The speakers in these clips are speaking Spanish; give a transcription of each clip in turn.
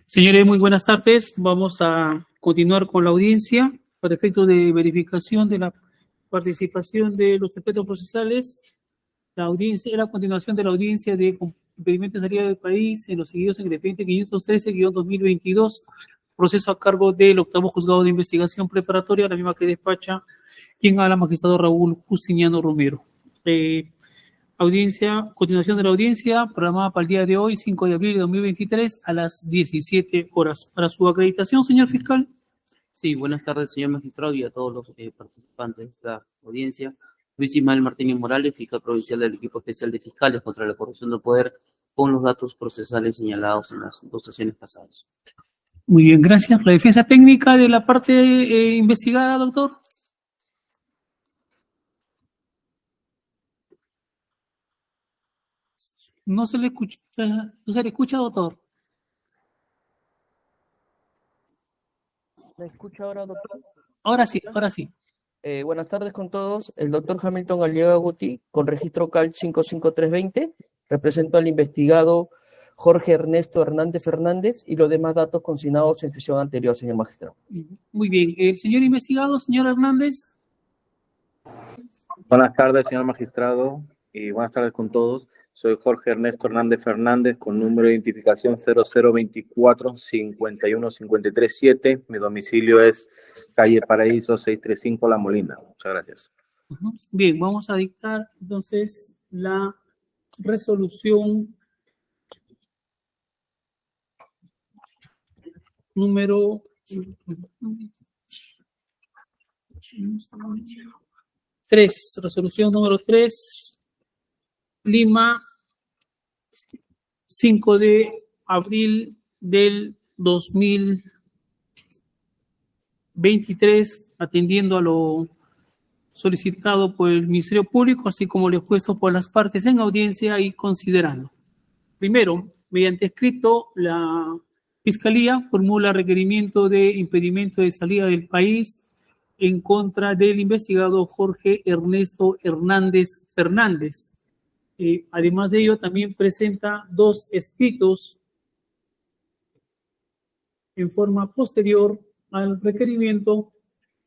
Señores, muy buenas tardes. Vamos a continuar con la audiencia para efectos de verificación de la participación de los sujetos procesales. La audiencia era a continuación de la audiencia de impedimento de salida del país en los seguidos en el expediente 513-2022, proceso a cargo del octavo juzgado de investigación preparatoria, la misma que despacha quien habla, magistrado Raúl Justiniano Romero. Continuación de la audiencia, programada para el día de hoy, 5 de abril de 2023, a las 17 horas. Para su acreditación, señor fiscal. Sí, buenas tardes, señor magistrado, y a todos los participantes de esta audiencia. Luis Ismael Martínez Morales, fiscal provincial del equipo especial de fiscales contra la corrupción del poder, con los datos procesales señalados en las dos sesiones pasadas. Muy bien, gracias. La defensa técnica de la parte investigada, doctor. No se le escucha, doctor. ¿Me escucha ahora, doctor? Ahora sí, ahora sí. Buenas tardes con todos. El doctor Hamilton Aliaga Guti, con registro CAL 55320, represento al investigado Jorge Ernesto Hernández Fernández y los demás datos consignados en sesión anterior, señor magistrado. Muy bien. El señor investigado, señor Hernández. Buenas tardes, señor magistrado, y buenas tardes con todos. Soy Jorge Ernesto Hernández Fernández, con número de identificación 0024-5153537. Mi domicilio es calle Paraíso 635 La Molina. Muchas gracias. Bien, vamos a dictar entonces la resolución número 3, resolución número 3, Lima, 5 de abril del 2023, atendiendo a lo solicitado por el Ministerio Público, así como lo expuesto por las partes en audiencia y considerando. Primero, mediante escrito, la Fiscalía formula requerimiento de impedimento de salida del país en contra del investigado Jorge Ernesto Hernández Fernández. Además de ello, también presenta 2 escritos en forma posterior al requerimiento,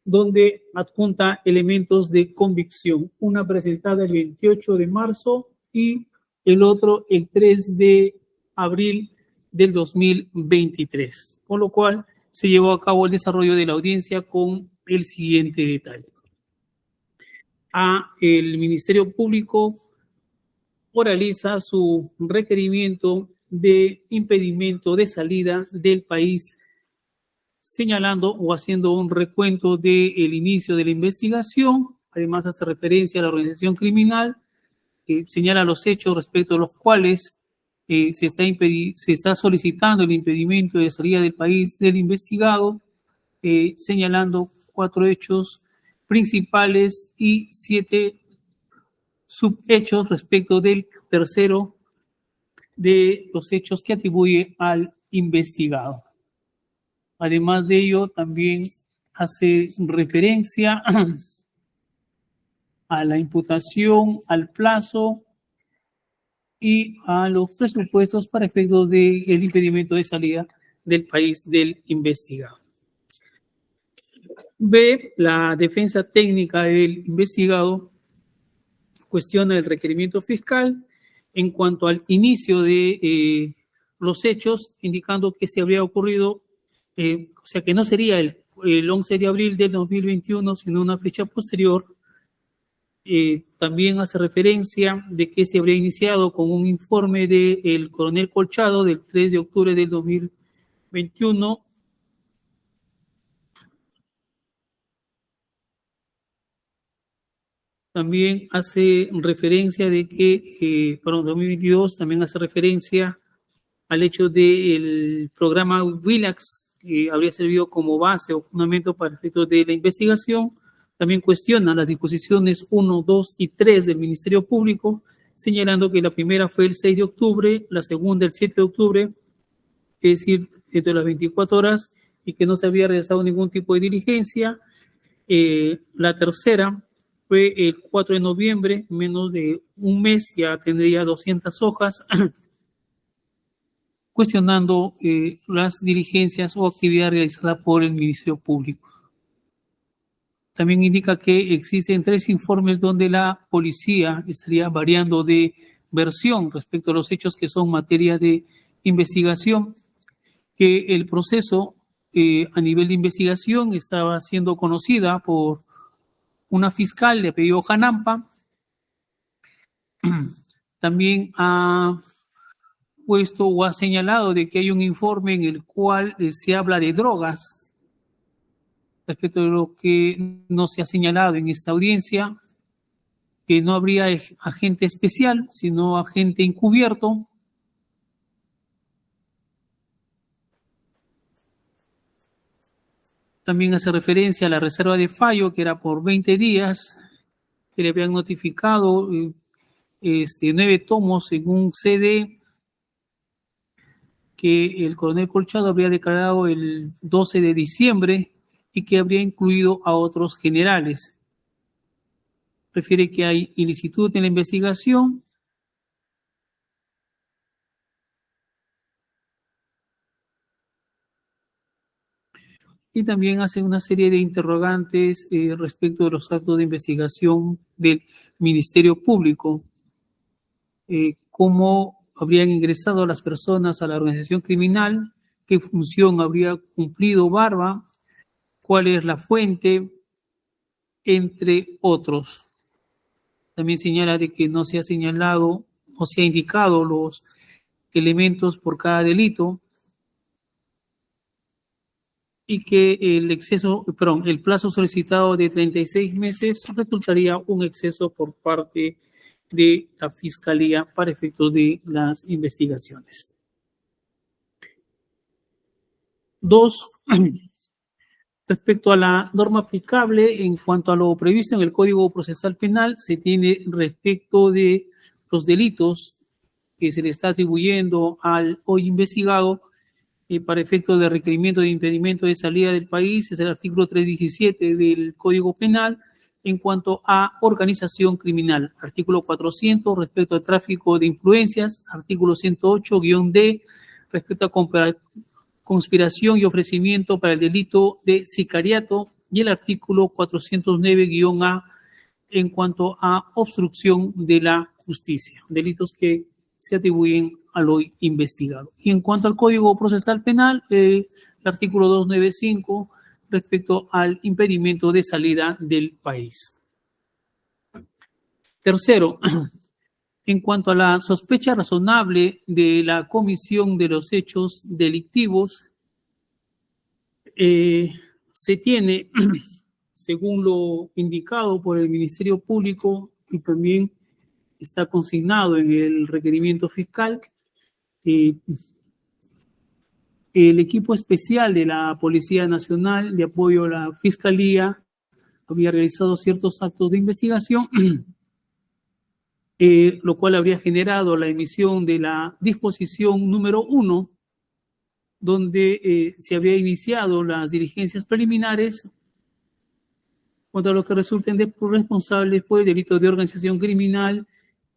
donde adjunta elementos de convicción, una presentada el 28 de marzo y el otro el 3 de abril del 2023, con lo cual se llevó a cabo el desarrollo de la audiencia con el siguiente detalle. El Ministerio Público oraliza su requerimiento de impedimento de salida del país, señalando o haciendo un recuento del inicio de la investigación. Además, hace referencia a la organización criminal, señala los hechos respecto a los cuales se está solicitando el impedimento de salida del país del investigado, señalando 4 hechos principales y 7 subhechos respecto del tercero de los hechos que atribuye al investigado. Además de ello, también hace referencia a la imputación, al plazo y a los presupuestos para efectos del impedimento de salida del país del investigado. B, la defensa técnica del investigado cuestiona el requerimiento fiscal en cuanto al inicio de los hechos, indicando que se habría ocurrido, o sea, que no sería el 11 de abril del 2021, sino una fecha posterior. También hace referencia de que se habría iniciado con un informe del coronel Colchado del 3 de octubre del 2021. También hace referencia de que, para 2022, también hace referencia al hecho del programa WILAX, que habría servido como base o fundamento para efectos de la investigación. También cuestiona las disposiciones 1, 2 y 3 del Ministerio Público, señalando que la primera fue el 6 de octubre, la segunda el 7 de octubre, es decir, dentro de las 24 horas, y que no se había realizado ningún tipo de diligencia. La tercera fue el 4 de noviembre, menos de un mes, ya tendría 200 hojas, cuestionando las diligencias o actividad realizada por el Ministerio Público. También indica que existen 3 informes donde la policía estaría variando de versión respecto a los hechos que son materia de investigación, que el proceso a nivel de investigación estaba siendo conocida por una fiscal de apellido Janampa. También ha puesto o ha señalado de que hay un informe en el cual se habla de drogas, respecto de lo que no se ha señalado en esta audiencia, que no habría agente especial, sino agente encubierto. También hace referencia a la reserva de fallo, que era por 20 días, que le habían notificado 9 tomos en un CD que el coronel Colchado habría declarado el 12 de diciembre y que habría incluido a otros generales. Refiere que hay ilicitud en la investigación. Y también hace una serie de interrogantes respecto de los actos de investigación del Ministerio Público. Cómo habrían ingresado las personas a la organización criminal, qué función habría cumplido Barba, cuál es la fuente, entre otros. También señala de que no se ha señalado, no se ha indicado los elementos por cada delito, y que el plazo solicitado de 36 meses resultaría un exceso por parte de la Fiscalía para efectos de las investigaciones. 2. Respecto a la norma aplicable, en cuanto a lo previsto en el Código Procesal Penal, se tiene respecto de los delitos que se le está atribuyendo al hoy investigado para efectos de requerimiento de impedimento de salida del país, es el artículo 317 del Código Penal. En cuanto a organización criminal, artículo 400 respecto al tráfico de influencias, artículo 108-D respecto a conspiración y ofrecimiento para el delito de sicariato, y el artículo 409-A en cuanto a obstrucción de la justicia, delitos que se atribuyen al hoy investigado. Y en cuanto al Código Procesal Penal, el artículo 295 respecto al impedimento de salida del país. 3, en cuanto a la sospecha razonable de la comisión de los hechos delictivos, se tiene, según lo indicado por el Ministerio Público y también está consignado en el requerimiento fiscal, el equipo especial de la Policía Nacional de apoyo a la Fiscalía había realizado ciertos actos de investigación, lo cual habría generado la emisión de la disposición número 1, donde se había iniciado las diligencias preliminares contra los que resulten responsables por el delito de organización criminal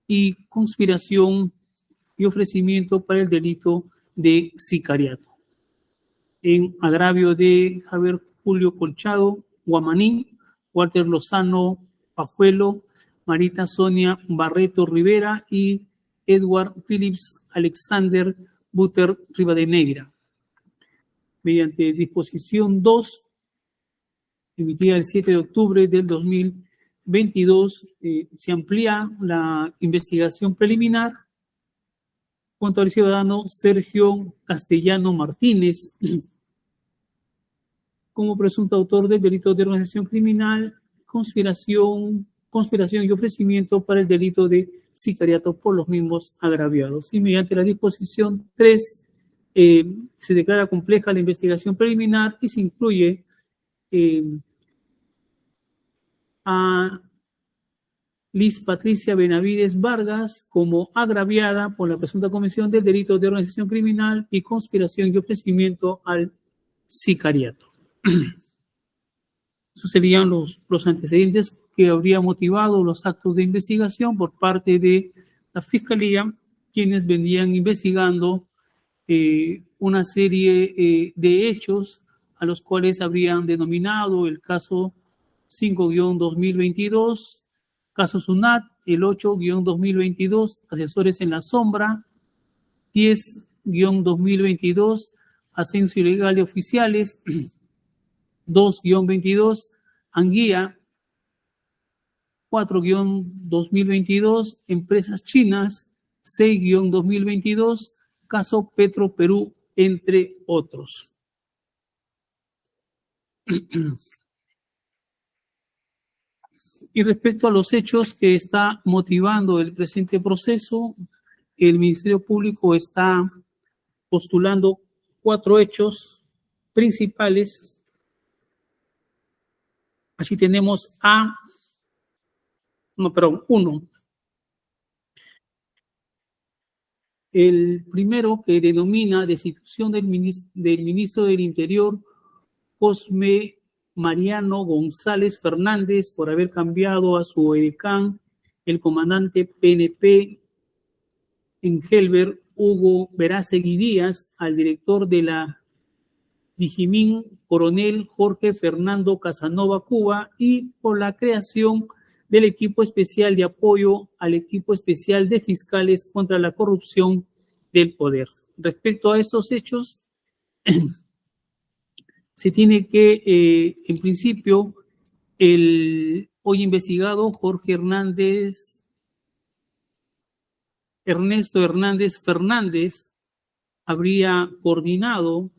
y conspiración y ofrecimiento para el delito de sicariato, en agravio de Javier Julio Colchado Guamaní, Walter Lozano Pajuelo, Marita Sonia Barreto Rivera y Edward Phillips Alexander Buter Rivadeneira. Mediante disposición 2, emitida el 7 de octubre del 2022, se amplía la investigación preliminar contra el ciudadano Sergio Castellano Martínez como presunto autor del delito de organización criminal, conspiración y ofrecimiento para el delito de sicariato por los mismos agraviados. Y mediante la disposición 3 se declara compleja la investigación preliminar y se incluye a Liz Patricia Benavides Vargas como agraviada por la presunta comisión del delito de organización criminal y conspiración y ofrecimiento al sicariato. Esos serían los antecedentes que habría motivado los actos de investigación por parte de la Fiscalía, quienes venían investigando una serie de hechos a los cuales habrían denominado el caso 5-2022, caso SUNAT, el 8-2022, asesores en la sombra, 10-2022, ascenso ilegal de oficiales, 2-22, Anguía, 4-2022, empresas chinas, 6-2022, caso Petro Perú, entre otros. Y respecto a los hechos que está motivando el presente proceso, el Ministerio Público está postulando 4 hechos principales. Así tenemos uno. El primero, que denomina destitución del ministro del Interior, Cosme Mariano González Fernández, por haber cambiado a su edecán, el comandante PNP Engelbert Hugo Verástegui Díaz, al director de la Dijimín, coronel Jorge Fernando Casanova Cuba, y por la creación del equipo especial de apoyo al equipo especial de fiscales contra la corrupción del poder. Respecto a estos hechos, se tiene que, en principio, el hoy investigado Jorge Ernesto Hernández Fernández habría coordinado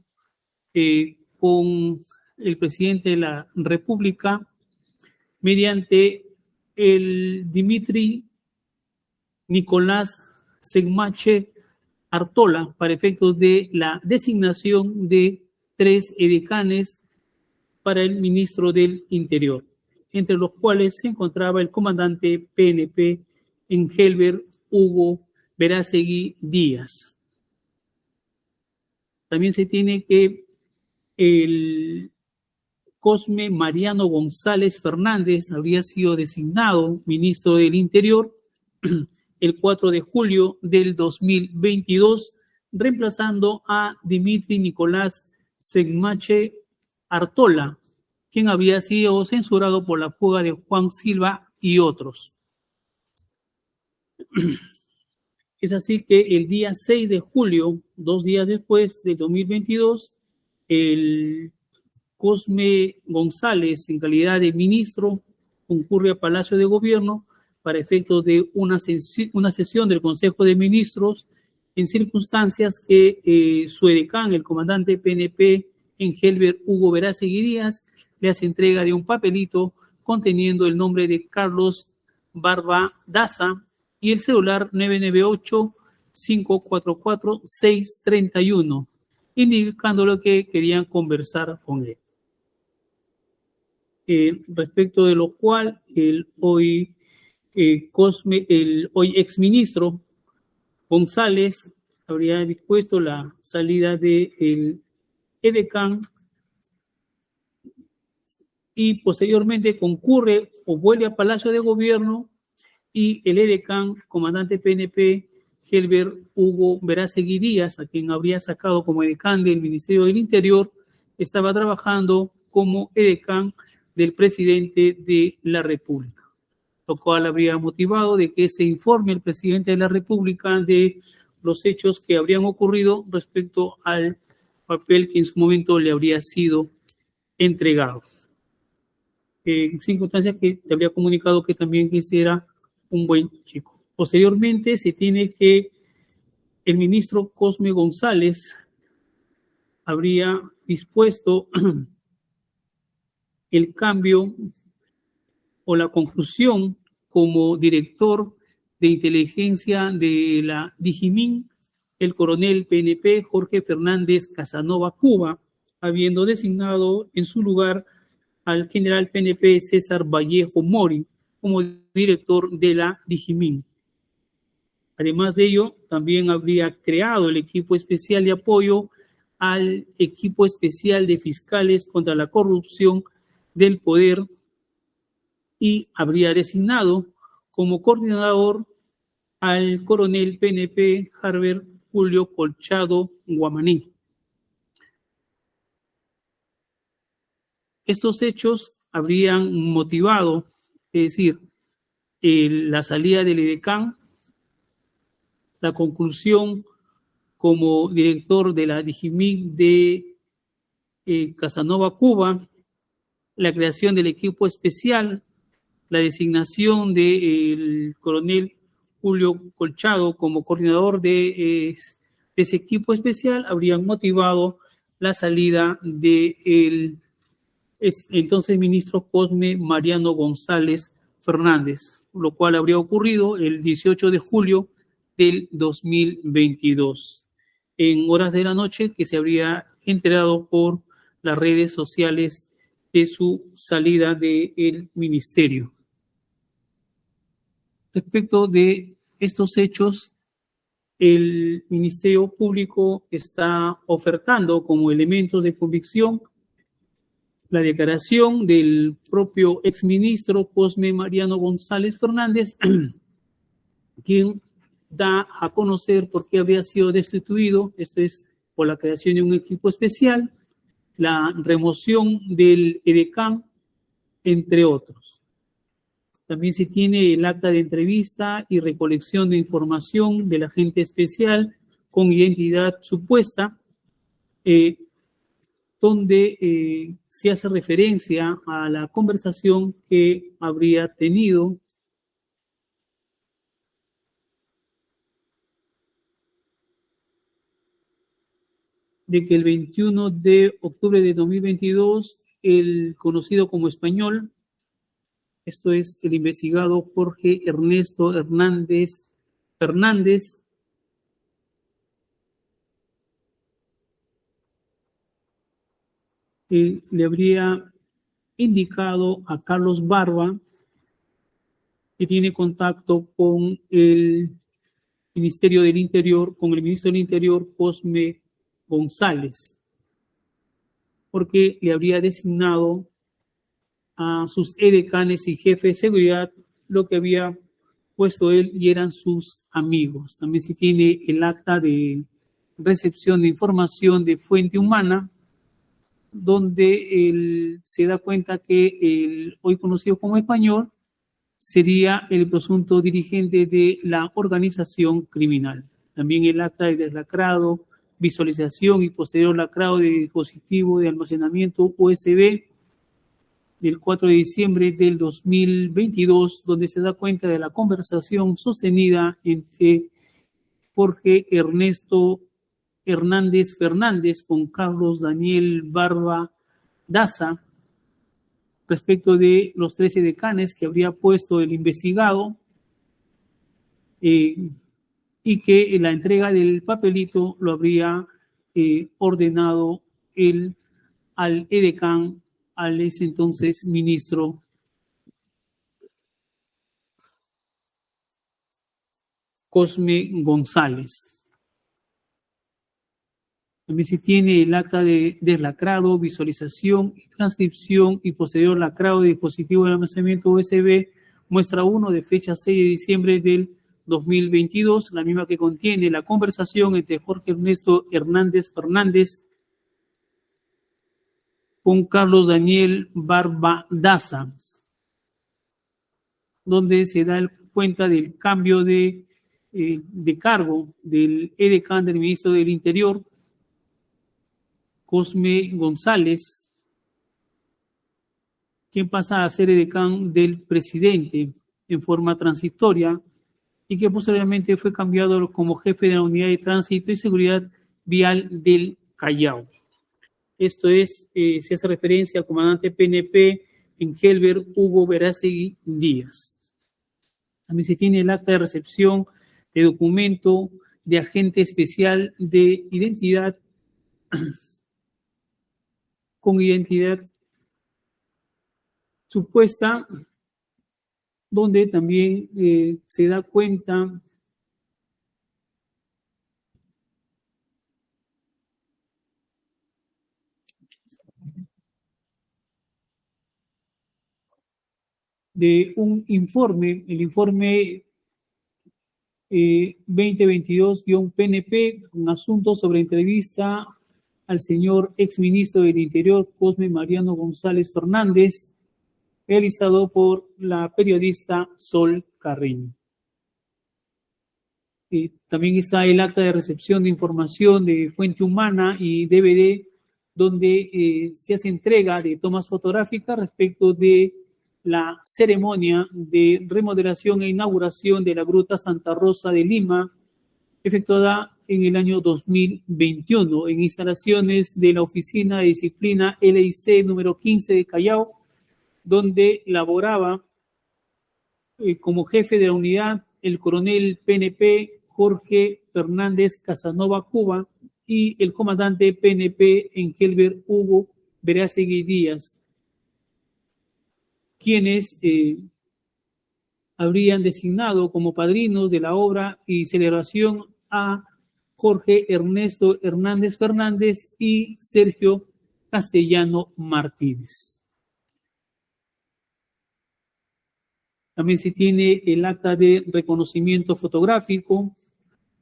con el presidente de la República mediante el Dimitri Nicolás Segmache Artola para efectos de la designación de 3 edecanes para el ministro del Interior, entre los cuales se encontraba el comandante PNP Engelbert Hugo Verástegui Díaz. También se tiene que el Cosme Mariano González Fernández habría sido designado ministro del Interior el 4 de julio del 2022, reemplazando a Dimitri Nicolás Segmache Artola, quien había sido censurado por la fuga de Juan Silva y otros. Es así que el día 6 de julio, 2 días después de 2022, el Cosme González, en calidad de ministro, concurre a Palacio de Gobierno para efectos de una sesión del Consejo de Ministros, en circunstancias que su edecán, el comandante PNP Engelbert Hugo Verástegui Díaz, le hace entrega de un papelito conteniendo el nombre de Carlos Barba Daza y el celular 998-544-631, indicándole que querían conversar con él. Respecto de lo cual, el hoy exministro González habría dispuesto la salida del edecán y posteriormente concurre o vuelve a Palacio de Gobierno, y el edecán, comandante PNP Engelbert Hugo Verástegui Díaz, a quien habría sacado como edecán del Ministerio del Interior, estaba trabajando como edecán del presidente de la República, lo cual habría motivado de que este informe al presidente de la República de los hechos que habrían ocurrido respecto al papel que en su momento le habría sido entregado. En circunstancias que te habría comunicado que también este era un buen chico. Posteriormente se tiene que el ministro Cosme González habría dispuesto el cambio o la conclusión como director de inteligencia de la Dijimín, el coronel PNP Jorge Fernández Casanova Cuba, habiendo designado en su lugar al general PNP César Vallejo Mori como director de la Dijimín. Además de ello, también habría creado el equipo especial de apoyo al equipo especial de fiscales contra la corrupción del poder y habría designado como coordinador al coronel PNP Julio Colchado Guamaní. Estos hechos habrían motivado, es decir, la salida del edecán, la conclusión como director de la Dijimic de Casanova, Cuba, la creación del equipo especial, la designación del coronel Julio Colchado como coordinador de ese equipo especial, habrían motivado la salida del entonces ministro Cosme Mariano González Fernández, lo cual habría ocurrido el 18 de julio del 2022, en horas de la noche, que se habría enterado por las redes sociales de su salida del ministerio. Respecto de estos hechos, el Ministerio Público está ofertando como elementos de convicción la declaración del propio exministro Cosme Mariano González Fernández, quien da a conocer por qué habría sido destituido, esto es, por la creación de un equipo especial, la remoción del edecán, entre otros. También se tiene el acta de entrevista y recolección de información del agente especial con identidad supuesta, donde se hace referencia a la conversación que habría tenido de que el 21 de octubre de 2022, el conocido como Español, esto es el investigado Jorge Ernesto Hernández Fernández, le habría indicado a Carlos Barba que tiene contacto con el Ministerio del Interior, con el ministro del Interior, Cosme González, porque le habría designado a sus edecanes y jefes de seguridad lo que había puesto él y eran sus amigos. También se tiene el acta de recepción de información de fuente humana, donde él se da cuenta que el hoy conocido como Español sería el presunto dirigente de la organización criminal. También el acta de deslacrado, visualización y posterior lacrado de dispositivo de almacenamiento USB del 4 de diciembre del 2022, donde se da cuenta de la conversación sostenida entre Jorge Ernesto Hernández Fernández con Carlos Daniel Barba Daza respecto de los 13 decanes que habría puesto el investigado, y que la entrega del papelito lo habría ordenado al edecán, al ese entonces ministro Cosme González. También se tiene el acta de deslacrado, visualización y transcripción y posterior lacrado de dispositivo de almacenamiento USB, muestra 1 de fecha 6 de diciembre del 2022, la misma que contiene la conversación entre Jorge Ernesto Hernández Fernández con Carlos Daniel Barba Daza, donde se da cuenta del cambio de cargo del edecán del ministro del Interior, Cosme González, quien pasa a ser edecán del presidente en forma transitoria y que posteriormente fue cambiado como jefe de la Unidad de Tránsito y Seguridad Vial del Callao. Esto es, se hace referencia al comandante PNP en Helber Hugo Verástegui Díaz. También se tiene el acta de recepción de documento de agente especial de identidad con identidad supuesta, donde también se da cuenta de un informe, el informe 2022-PNP, un asunto sobre entrevista al señor exministro del Interior, Cosme Mariano González Fernández, realizado por la periodista Sol Carreño. También está el acta de recepción de información de Fuente Humana y DVD, donde se hace entrega de tomas fotográficas respecto de la ceremonia de remodelación e inauguración de la Gruta Santa Rosa de Lima, efectuada en el año 2021 en instalaciones de la Oficina de Disciplina LIC número 15 de Callao, donde laboraba como jefe de la unidad el coronel PNP Jorge Fernández Casanova Cuba y el comandante PNP Engelbert Hugo Verástegui Díaz, quienes habrían designado como padrinos de la obra y celebración a Jorge Ernesto Hernández Fernández y Sergio Castellano Martínez. También se tiene el acta de reconocimiento fotográfico,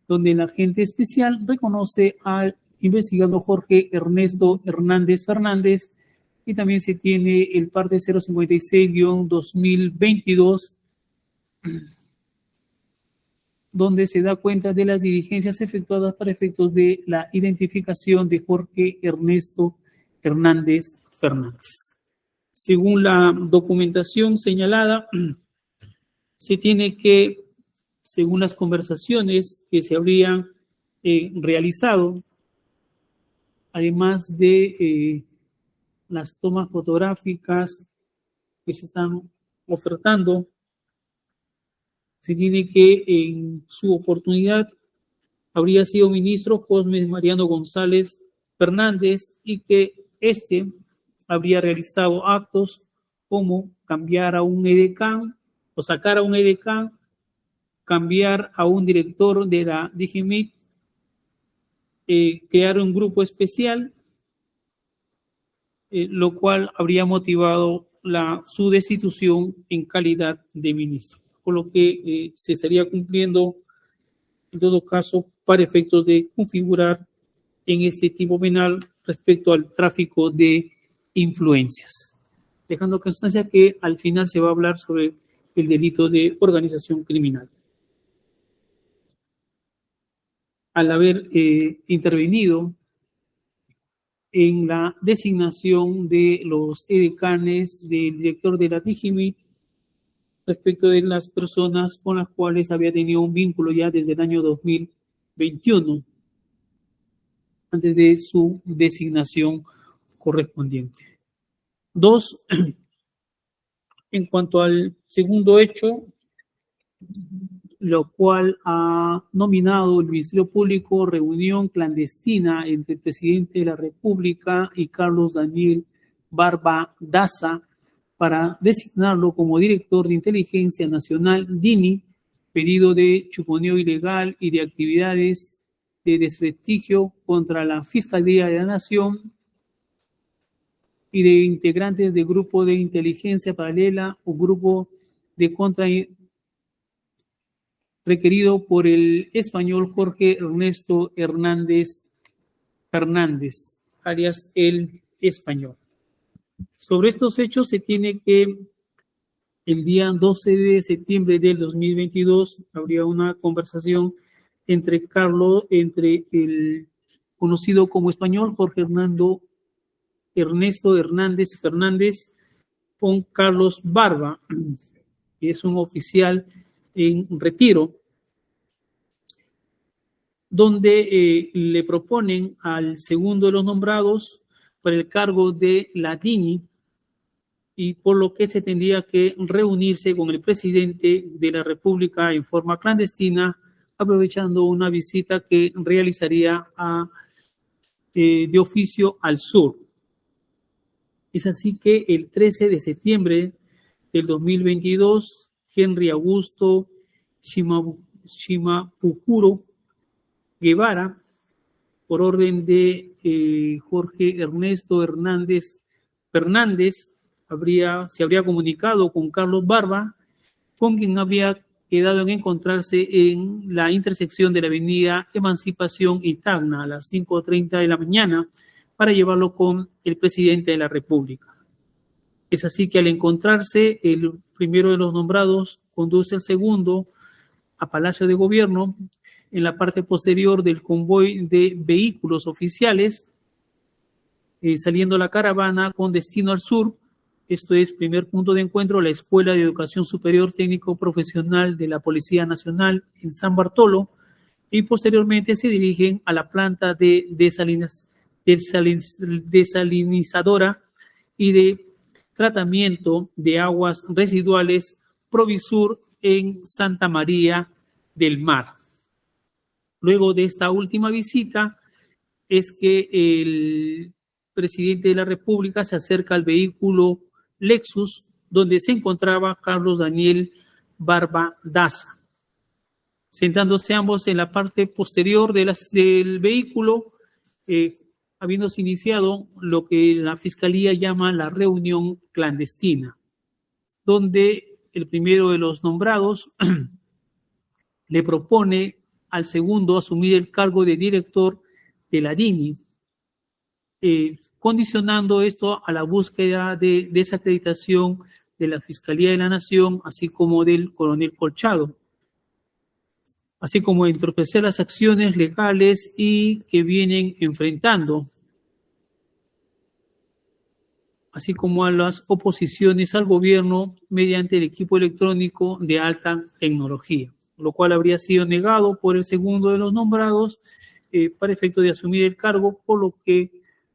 donde el agente especial reconoce al investigado Jorge Ernesto Hernández Fernández, y también se tiene el parte 056-2022, donde se da cuenta de las diligencias efectuadas para efectos de la identificación de Jorge Ernesto Hernández Fernández. Según la documentación señalada, se tiene que, según las conversaciones que se habrían realizado, además de las tomas fotográficas que se están ofertando, se tiene que en su oportunidad habría sido ministro Cosme Mariano González Fernández y que éste habría realizado actos como cambiar a un edecán o sacar a un edecán, cambiar a un director de la DIGIMIT, crear un grupo especial, lo cual habría motivado su destitución en calidad de ministro, por lo que se estaría cumpliendo, en todo caso, para efectos de configurar en este tipo penal respecto al tráfico de influencias, dejando constancia que al final se va a hablar sobre el delito de organización criminal. Al haber intervenido en la designación de los edecanes del director de la DIGIMIT respecto de las personas con las cuales había tenido un vínculo ya desde el año 2021, antes de su designación correspondiente. 2. En cuanto al segundo hecho, lo cual ha nominado el Ministerio Público reunión clandestina entre el presidente de la República y Carlos Daniel Barba Daza para designarlo como director de Inteligencia Nacional DINI, pedido de chuponeo ilegal y de actividades de desprestigio contra la Fiscalía de la Nación y de integrantes del grupo de inteligencia paralela o grupo de contra requerido por el español Jorge Ernesto Hernández Fernández, alias el español. Sobre estos hechos se tiene que el día 12 de septiembre del 2022 habría una conversación entre el conocido como español Jorge Ernesto Hernández Fernández con Carlos Barba, que es un oficial en retiro, donde le proponen al segundo de los nombrados para el cargo de la DINI, y por lo que se tendría que reunirse con el presidente de la República en forma clandestina, aprovechando una visita que realizaría de oficio al sur. Es así que el 13 de septiembre del 2022, Henry Augusto Shimabukuro Guevara, por orden de Jorge Ernesto Hernández Fernández, se habría comunicado con Carlos Barba, con quien habría quedado en encontrarse en la intersección de la avenida Emancipación y Tacna a las 5:30 de la mañana para llevarlo con el presidente de la República. Es así que al encontrarse, el primero de los nombrados conduce al segundo a Palacio de Gobierno. En la parte posterior del convoy de vehículos oficiales, saliendo la caravana con destino al sur. Esto es, primer punto de encuentro, la Escuela de Educación Superior Técnico Profesional de la Policía Nacional en San Bartolo, y posteriormente se dirigen a la planta de desalinizadora y de tratamiento de aguas residuales Provisur en Santa María del Mar. Luego de esta última visita es que el presidente de la República se acerca al vehículo Lexus, donde se encontraba Carlos Daniel Barba Daza. Sentándose ambos en la parte posterior del vehículo, habiéndose iniciado lo que la Fiscalía llama la reunión clandestina, donde el primero de los nombrados le propone al segundo asumir el cargo de director de la DINI, condicionando esto a la búsqueda de desacreditación de la Fiscalía de la Nación, así como del coronel Colchado, así como entorpecer las acciones legales y que vienen enfrentando, así como a las oposiciones al gobierno mediante el equipo electrónico de alta tecnología, lo cual habría sido negado por el segundo de los nombrados para efecto de asumir el cargo, por lo que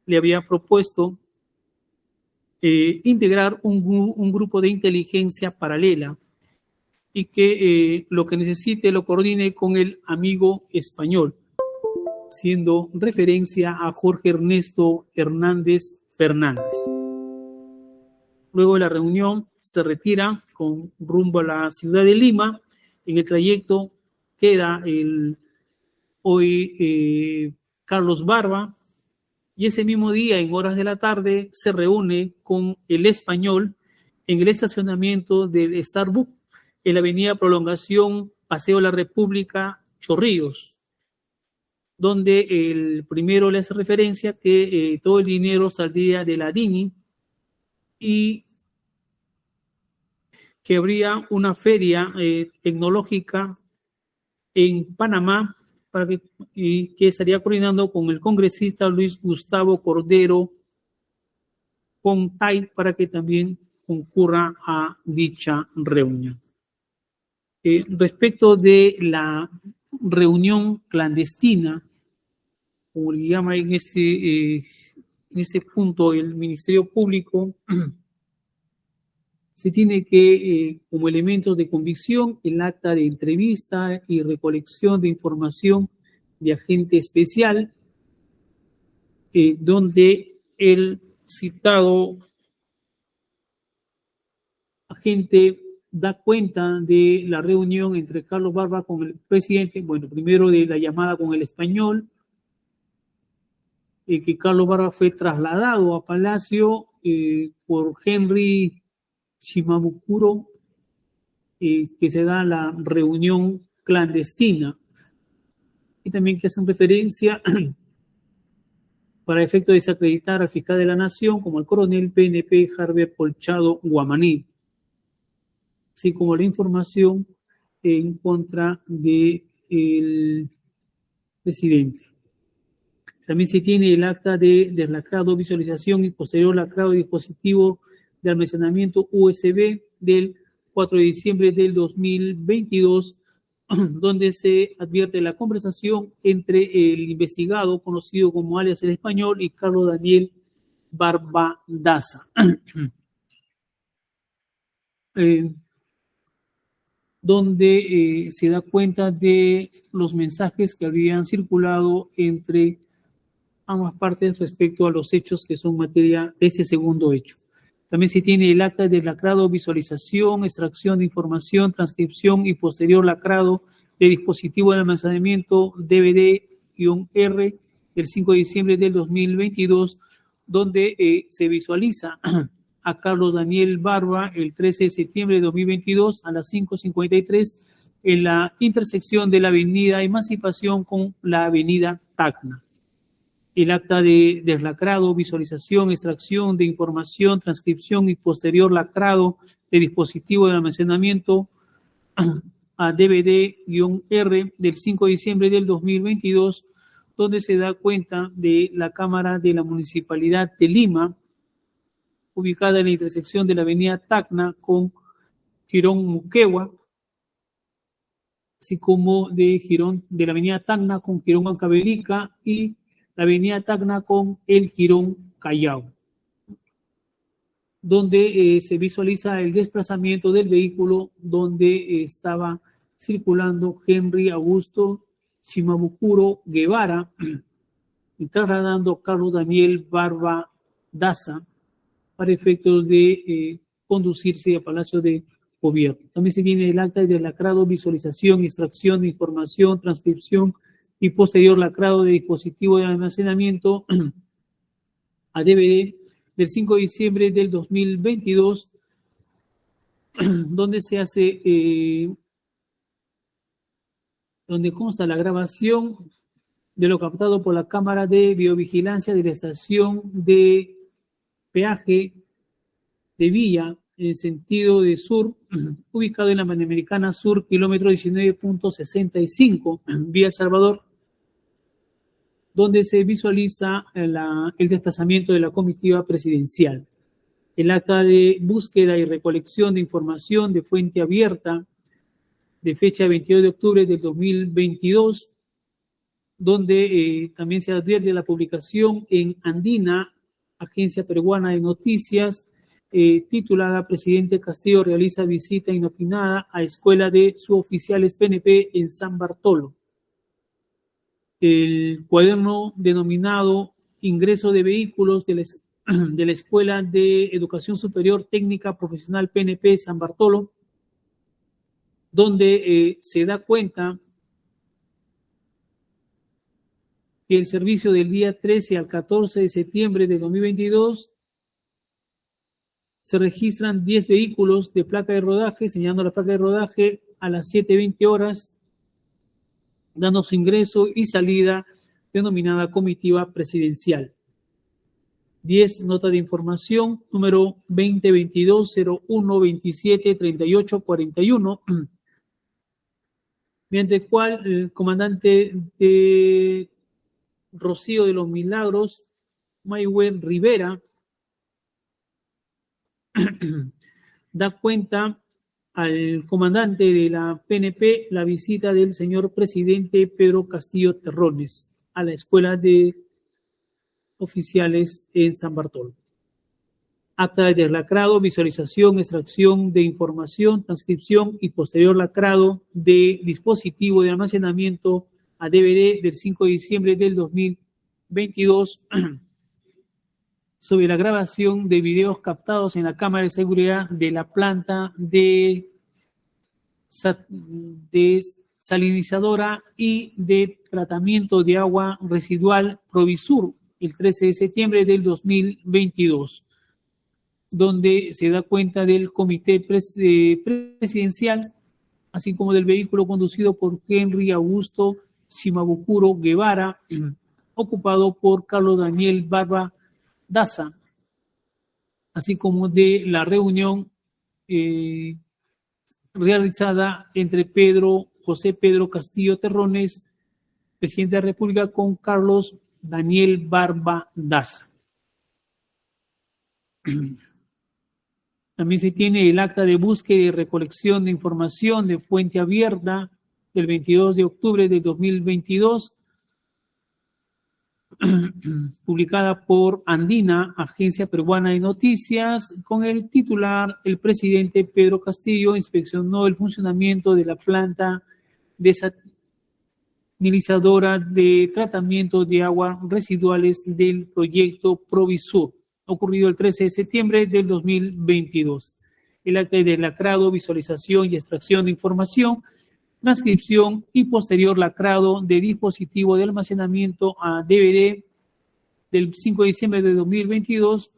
le había propuesto integrar un grupo de inteligencia paralela y que lo que necesite lo coordine con el amigo español, haciendo referencia a Jorge Ernesto Hernández Fernández. Luego de la reunión se retira con rumbo a la ciudad de Lima. En el trayecto queda hoy Carlos Barba, y ese mismo día, en horas de la tarde, se reúne con el español en el estacionamiento del Starbucks en la avenida Prolongación Paseo de la República, Chorrillos, donde el primero le hace referencia que todo el dinero saldría de la DINI y que habría una feria tecnológica en Panamá y que estaría coordinando con el congresista Luis Gustavo Cordero Pontay para que también concurra a dicha reunión. Respecto de la reunión clandestina, como le llama en este punto el Ministerio Público, se tiene que, como elementos de convicción, el acta de entrevista y recolección de información de agente especial, donde el citado agente da cuenta de la reunión entre Carlos Barba con el presidente, bueno, primero de la llamada con el español, que Carlos Barba fue trasladado a Palacio por Henry Shimabukuro, que se da la reunión clandestina, y también que hacen referencia para efecto de desacreditar al fiscal de la Nación como el coronel PNP Harvey Colchado Guamaní, así como la información en contra del presidente. También se tiene el acta de deslacrado, visualización y posterior lacrado de dispositivo de almacenamiento USB del 4 de diciembre del 2022, donde se advierte la conversación entre el investigado, conocido como alias el español, y Carlos Daniel Barba Daza, donde se da cuenta de los mensajes que habían circulado entre ambas partes respecto a los hechos que son materia de este segundo hecho. También se tiene el acta de lacrado, visualización, extracción de información, transcripción y posterior lacrado de dispositivo de almacenamiento DVD-R del 5 de diciembre del 2022, donde se visualiza a Carlos Daniel Barba el 13 de septiembre de 2022 a las 5:53 en la intersección de la avenida Emancipación con la avenida Tacna. El acta de deslacrado, visualización, extracción de información, transcripción y posterior lacrado de dispositivo de almacenamiento a DVD-R del 5 de diciembre del 2022, donde se da cuenta de la Cámara de la Municipalidad de Lima, ubicada en la intersección de la avenida Tacna con Girón Muquegua, así como de la avenida Tacna con Girón Huancavelica y la avenida Tacna con el Girón Callao, donde se visualiza el desplazamiento del vehículo donde estaba circulando Henry Augusto Shimabukuro Guevara y trasladando a Carlos Daniel Barba Daza para efectos de conducirse a Palacio de Gobierno. También se tiene el acta de lacrado, visualización, extracción de información, transcripción y posterior lacrado de dispositivo de almacenamiento a DVD del 5 de diciembre del 2022, donde se hace, donde consta la grabación de lo captado por la cámara de biovigilancia de la estación de peaje de Villa en sentido de sur, ubicado en la Panamericana Sur, kilómetro 19.65, vía El Salvador, donde se visualiza el desplazamiento de la comitiva presidencial. El acta de búsqueda y recolección de información de fuente abierta de fecha 22 de octubre del 2022, donde también se advierte la publicación en Andina, Agencia Peruana de Noticias, titulada Presidente Castillo realiza visita inopinada a escuela de suboficiales PNP en San Bartolo. El cuaderno denominado Ingreso de Vehículos de la Escuela de Educación Superior Técnica Profesional PNP San Bartolo, donde se da cuenta que el servicio del día 13 al 14 de septiembre de 2022 se registran 10 vehículos de placa de rodaje, señalando la placa de rodaje a las 7:20 horas, dando su ingreso y salida denominada comitiva presidencial. 10, nota de información, número 2022-01-27-38-41, mediante el cual el comandante de Rocío de los Milagros, Maywen Rivera, da cuenta al comandante de la PNP la visita del señor presidente Pedro Castillo Terrones a la escuela de oficiales en San Bartolo. Acta de deslacrado, visualización, extracción de información, transcripción y posterior lacrado de dispositivo de almacenamiento a DVD del 5 de diciembre del 2022 sobre la grabación de videos captados en la cámara de seguridad de la planta de salinizadora y de tratamiento de agua residual Provisur el 13 de septiembre del 2022, donde se da cuenta del comité presidencial, así como del vehículo conducido por Henry Augusto Shimabukuro Guevara, ocupado por Carlos Daniel Barba Daza, así como de la reunión realizada entre José Pedro Castillo Terrones, presidente de la República, con Carlos Daniel Barba Daza. También se tiene el acta de búsqueda y recolección de información de fuente abierta del 22 de octubre de 2022, publicada por Andina, Agencia Peruana de Noticias, con el titular: el presidente Pedro Castillo inspeccionó el funcionamiento de la planta desalinizadora de tratamiento de aguas residuales del proyecto Provisur, ocurrido el 13 de septiembre del 2022. El acta de lacrado, visualización y extracción de información, transcripción y posterior lacrado de dispositivo de almacenamiento a DVD del 5 de diciembre de 2022,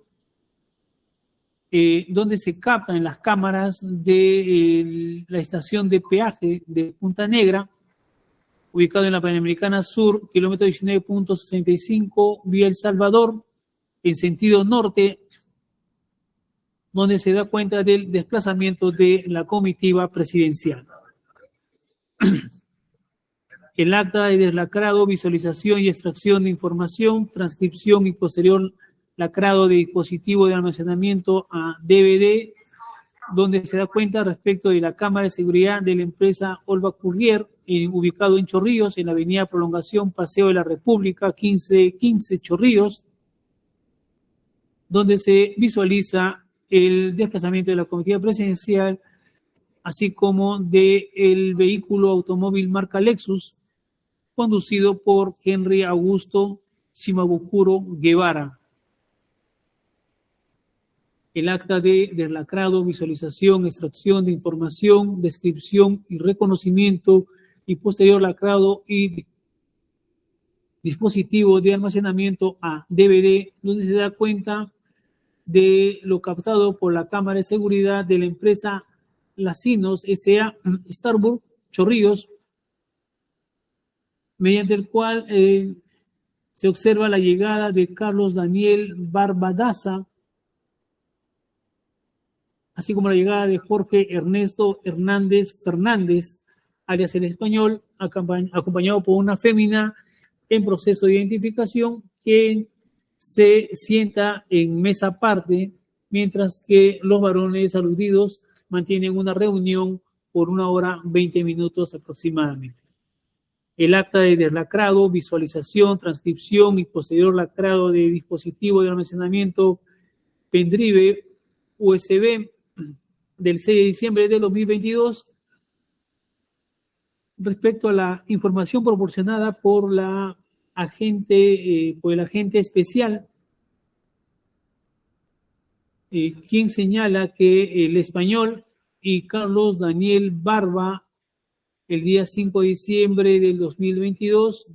donde se captan en las cámaras de la estación de peaje de Punta Negra, ubicado en la Panamericana Sur, kilómetro 19.65, vía El Salvador, en sentido norte, donde se da cuenta del desplazamiento de la comitiva presidencial. El acta de deslacrado, visualización y extracción de información, transcripción y posterior lacrado de dispositivo de almacenamiento a DVD, donde se da cuenta respecto de la cámara de seguridad de la empresa Olva Courier, ubicado en Chorrillos, en la avenida Prolongación, Paseo de la República, 1515 Chorrillos, donde se visualiza el desplazamiento de la comitiva presidencial, así como del vehículo automóvil marca Lexus, conducido por Henry Augusto Shimabukuro Guevara. El acta de deslacrado, visualización, extracción de información, descripción y reconocimiento y posterior lacrado y dispositivo de almacenamiento a DVD, donde se da cuenta de lo captado por la cámara de seguridad de la empresa Lacinos S.A. Starbuck Chorrillos, mediante el cual se observa la llegada de Carlos Daniel Barba Daza, así como la llegada de Jorge Ernesto Hernández Fernández, alias el Español, acompañado por una fémina en proceso de identificación que se sienta en mesa aparte, mientras que los varones aludidos mantienen una reunión por 1 hora 20 minutos aproximadamente. El acta de deslacrado, visualización, transcripción y posterior lacrado de dispositivo de almacenamiento pendrive USB del 6 de diciembre de 2022 respecto a la información proporcionada por el agente especial, quien señala que el Español y Carlos Daniel Barba, el día 5 de diciembre del 2022,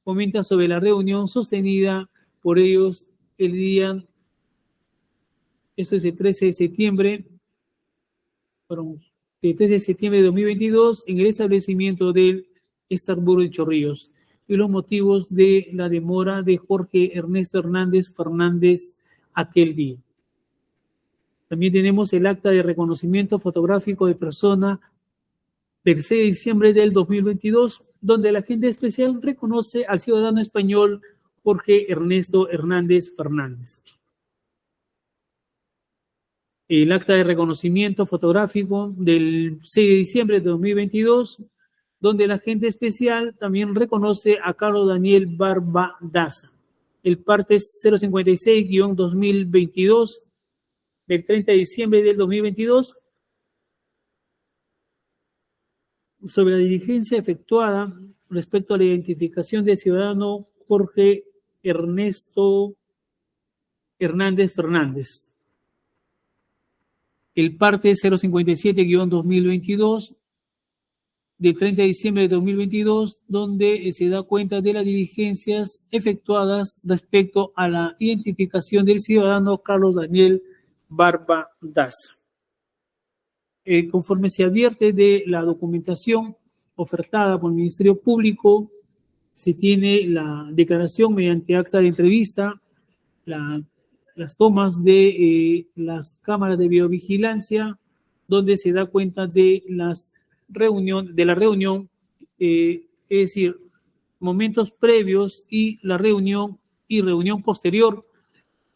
comenta sobre la reunión sostenida por ellos el día, esto es el 13 de septiembre, el 13 de septiembre de 2022, en el establecimiento del Starbuck de Chorrillos, y los motivos de la demora de Jorge Ernesto Hernández Fernández aquel día. También tenemos el acta de reconocimiento fotográfico de persona del 6 de diciembre del 2022, donde el agente especial reconoce al ciudadano español Jorge Ernesto Hernández Fernández. El acta de reconocimiento fotográfico del 6 de diciembre de 2022, donde el agente especial también reconoce a Carlos Daniel Barba Daza. El parte 056-2022 del 30 de diciembre del 2022, sobre la diligencia efectuada respecto a la identificación del ciudadano Jorge Ernesto Hernández Fernández. El parte 057-2022 del 30 de diciembre de 2022, donde se da cuenta de las diligencias efectuadas respecto a la identificación del ciudadano Carlos Daniel Barba Daza. Conforme se advierte de la documentación ofertada por el Ministerio Público, se tiene la declaración mediante acta de entrevista, las tomas de las cámaras de videovigilancia, donde se da cuenta de la reunión, es decir, momentos previos y la reunión posterior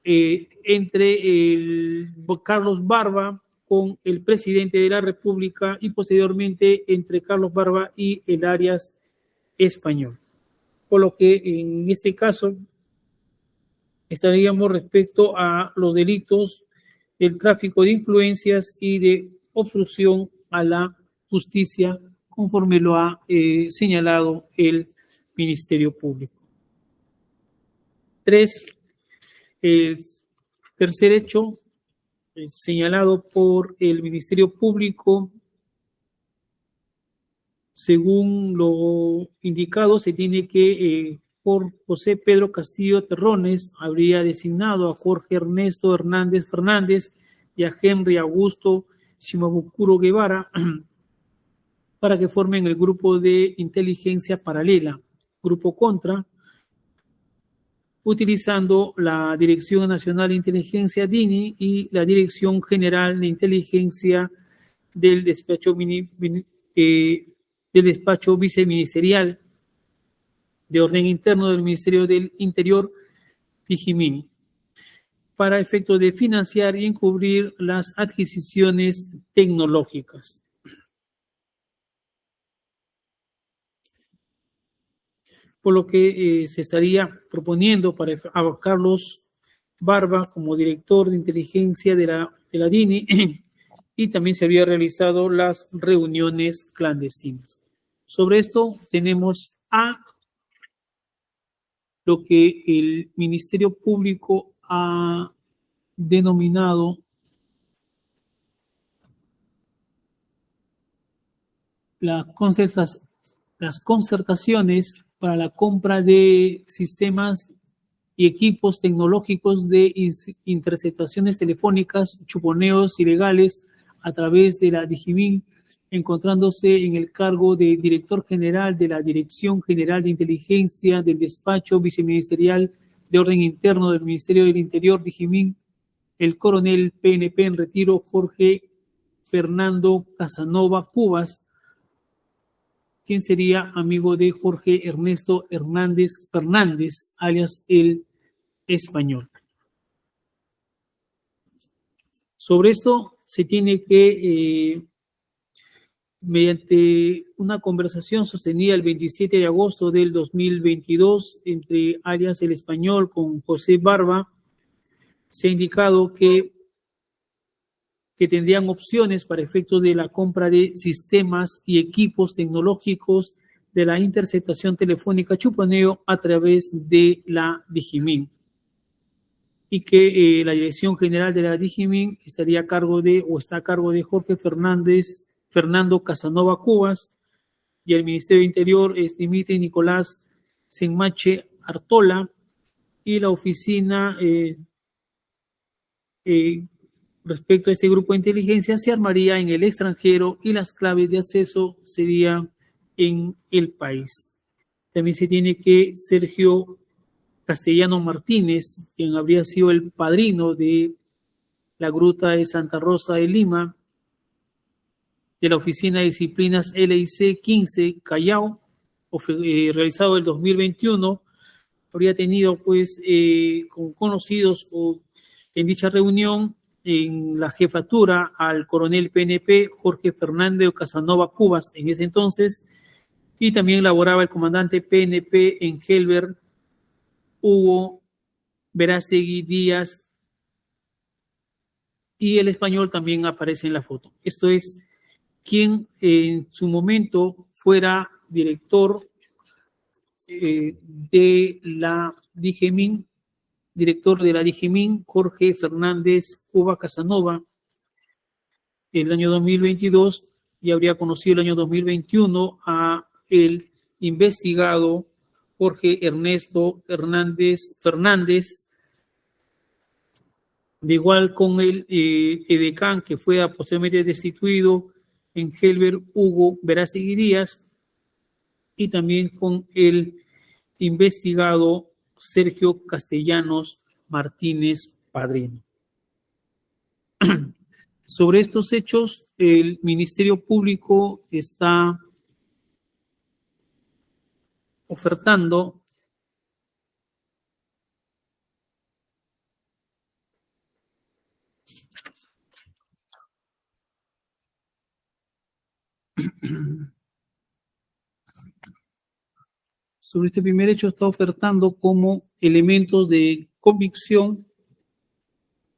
entre Carlos Barba con el presidente de la República y posteriormente entre Carlos Barba y el Arias español. Por lo que en este caso estaríamos respecto a los delitos del tráfico de influencias y de obstrucción a la justicia, conforme lo ha señalado el Ministerio Público. 3. El tercer hecho señalado por el Ministerio Público, según lo indicado, se tiene que por José Pedro Castillo Terrones habría designado a Jorge Ernesto Hernández Fernández y a Henry Augusto Shimabukuro Guevara para que formen el grupo de inteligencia paralela, Grupo Contra, utilizando la Dirección Nacional de Inteligencia DINI y la Dirección General de Inteligencia del despacho viceministerial de orden interno del Ministerio del Interior, DIGIMIN, para efectos de financiar y encubrir las adquisiciones tecnológicas. Por lo que se estaría proponiendo para a Carlos Barba como director de inteligencia de la DINI y también se había realizado las reuniones clandestinas. Sobre esto tenemos a lo que el Ministerio Público ha denominado las concertaciones para la compra de sistemas y equipos tecnológicos de interceptaciones telefónicas, chuponeos ilegales a través de la DIGIMIN, encontrándose en el cargo de director general de la Dirección General de Inteligencia del Despacho Viceministerial de Orden Interno del Ministerio del Interior, DIGIMIN, el coronel PNP en retiro Jorge Fernando Casanova Cubas, quien sería amigo de Jorge Ernesto Hernández Fernández, alias el Español. Sobre esto se tiene que, mediante una conversación sostenida el 27 de agosto del 2022 entre alias el Español con José Barba, se ha indicado que tendrían opciones para efectos de la compra de sistemas y equipos tecnológicos de la interceptación telefónica chuponeo a través de la DIGIMIN. Y que la Dirección General de la DIGIMIN estaría a cargo de, o está a cargo de Jorge Fernando Casanova Cubas, y el Ministerio de Interior es Dimitri Nicolás Senmache Artola, y la oficina respecto a este grupo de inteligencia se armaría en el extranjero y las claves de acceso serían en el país. También se tiene que Sergio Castellano Martínez, quien habría sido el padrino de la Gruta de Santa Rosa de Lima, de la Oficina de Disciplinas LIC 15 Callao, realizado el 2021, habría tenido pues con conocidos en dicha reunión en la jefatura al coronel PNP Jorge Fernández Casanova Cubas en ese entonces, y también laboraba el comandante PNP en Helber Hugo Verástegui Díaz, y el Español también aparece en la foto. Esto es quien en su momento fuera director de la DIGIMIN, director de la DIGIMIN, Jorge Fernández Cuba Casanova, el año 2022, y habría conocido el año 2021 a el investigado Jorge Ernesto Hernández Fernández, de igual con el edecán que fue posteriormente destituido en Helber Hugo Verástegui Díaz, y también con el investigado Sergio Castellanos Martínez Padrino. Sobre estos hechos, el Ministerio Público está ofertando sobre este primer hecho, está ofertando como elementos de convicción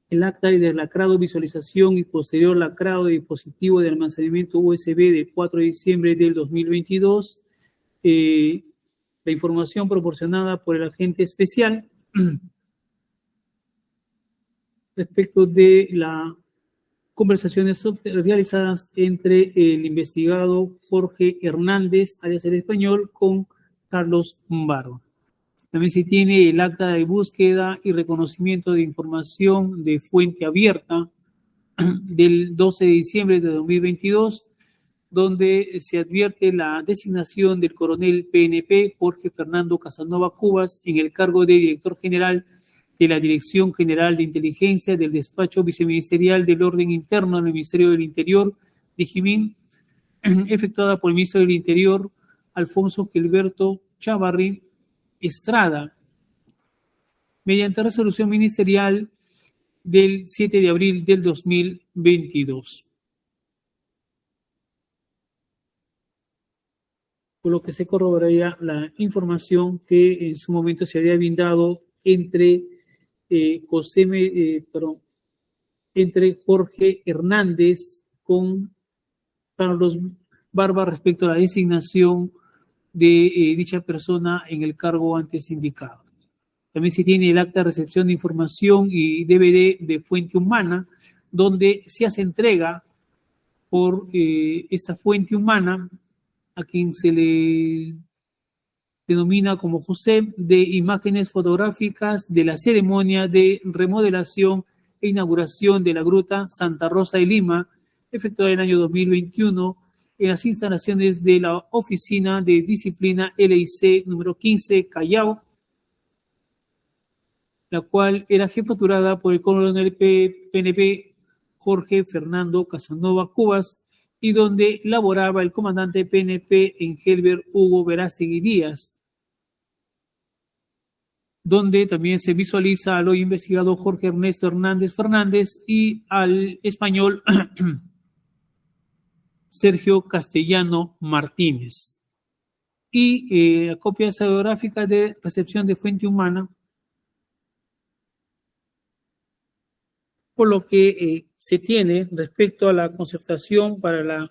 el acta de lacrado, visualización y posterior lacrado de dispositivo de almacenamiento USB de 4 de diciembre del 2022, la información proporcionada por el agente especial respecto de las conversaciones realizadas entre el investigado Jorge Hernández, alias el Español, con Carlos Barba. También se tiene el acta de búsqueda y reconocimiento de información de fuente abierta del 12 de diciembre de 2022, donde se advierte la designación del coronel PNP Jorge Fernando Casanova Cubas en el cargo de director general de la Dirección General de Inteligencia del Despacho Viceministerial del Orden Interno del Ministerio del Interior, DIGIMIN, efectuada por el ministro del Interior, Alfonso Gilberto Chavarri Estrada, mediante resolución ministerial del 7 de abril del 2022. Por lo que se corroboraría la información que en su momento se había brindado entre entre Jorge Hernández con Carlos Barba respecto a la designación de dicha persona en el cargo antes indicado. También se tiene el acta de recepción de información y DVD de fuente humana, donde se hace entrega por esta fuente humana a quien se le denomina como José, de imágenes fotográficas de la ceremonia de remodelación e inauguración de la Gruta Santa Rosa de Lima, efectuada en el año 2021 en las instalaciones de la Oficina de Disciplina LIC número 15 Callao, la cual era jefaturada por el coronel PNP Jorge Fernando Casanova Cubas, y donde laboraba el comandante PNP Engelbert Hugo Verástegui Díaz, donde también se visualiza al hoy investigado Jorge Ernesto Hernández Fernández y al español Sergio Castellano Martínez. Y la copia geográfica de recepción de fuente humana, por lo que se tiene respecto a la concertación para la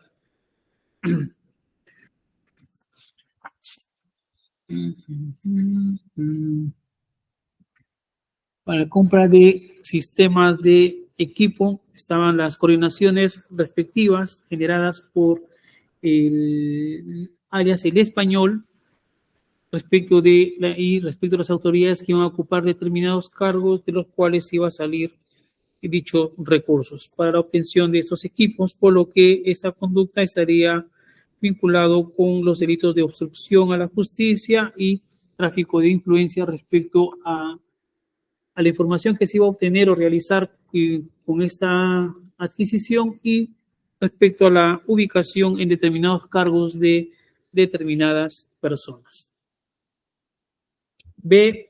compra de sistemas de equipo. Estaban las coordinaciones respectivas generadas por el Alias El Español respecto de las autoridades que iban a ocupar determinados cargos, de los cuales iba a salir dichos recursos para la obtención de estos equipos, por lo que esta conducta estaría vinculado con los delitos de obstrucción a la justicia y tráfico de influencia respecto a la información que se iba a obtener o realizar con esta adquisición y respecto a la ubicación en determinados cargos de determinadas personas. B.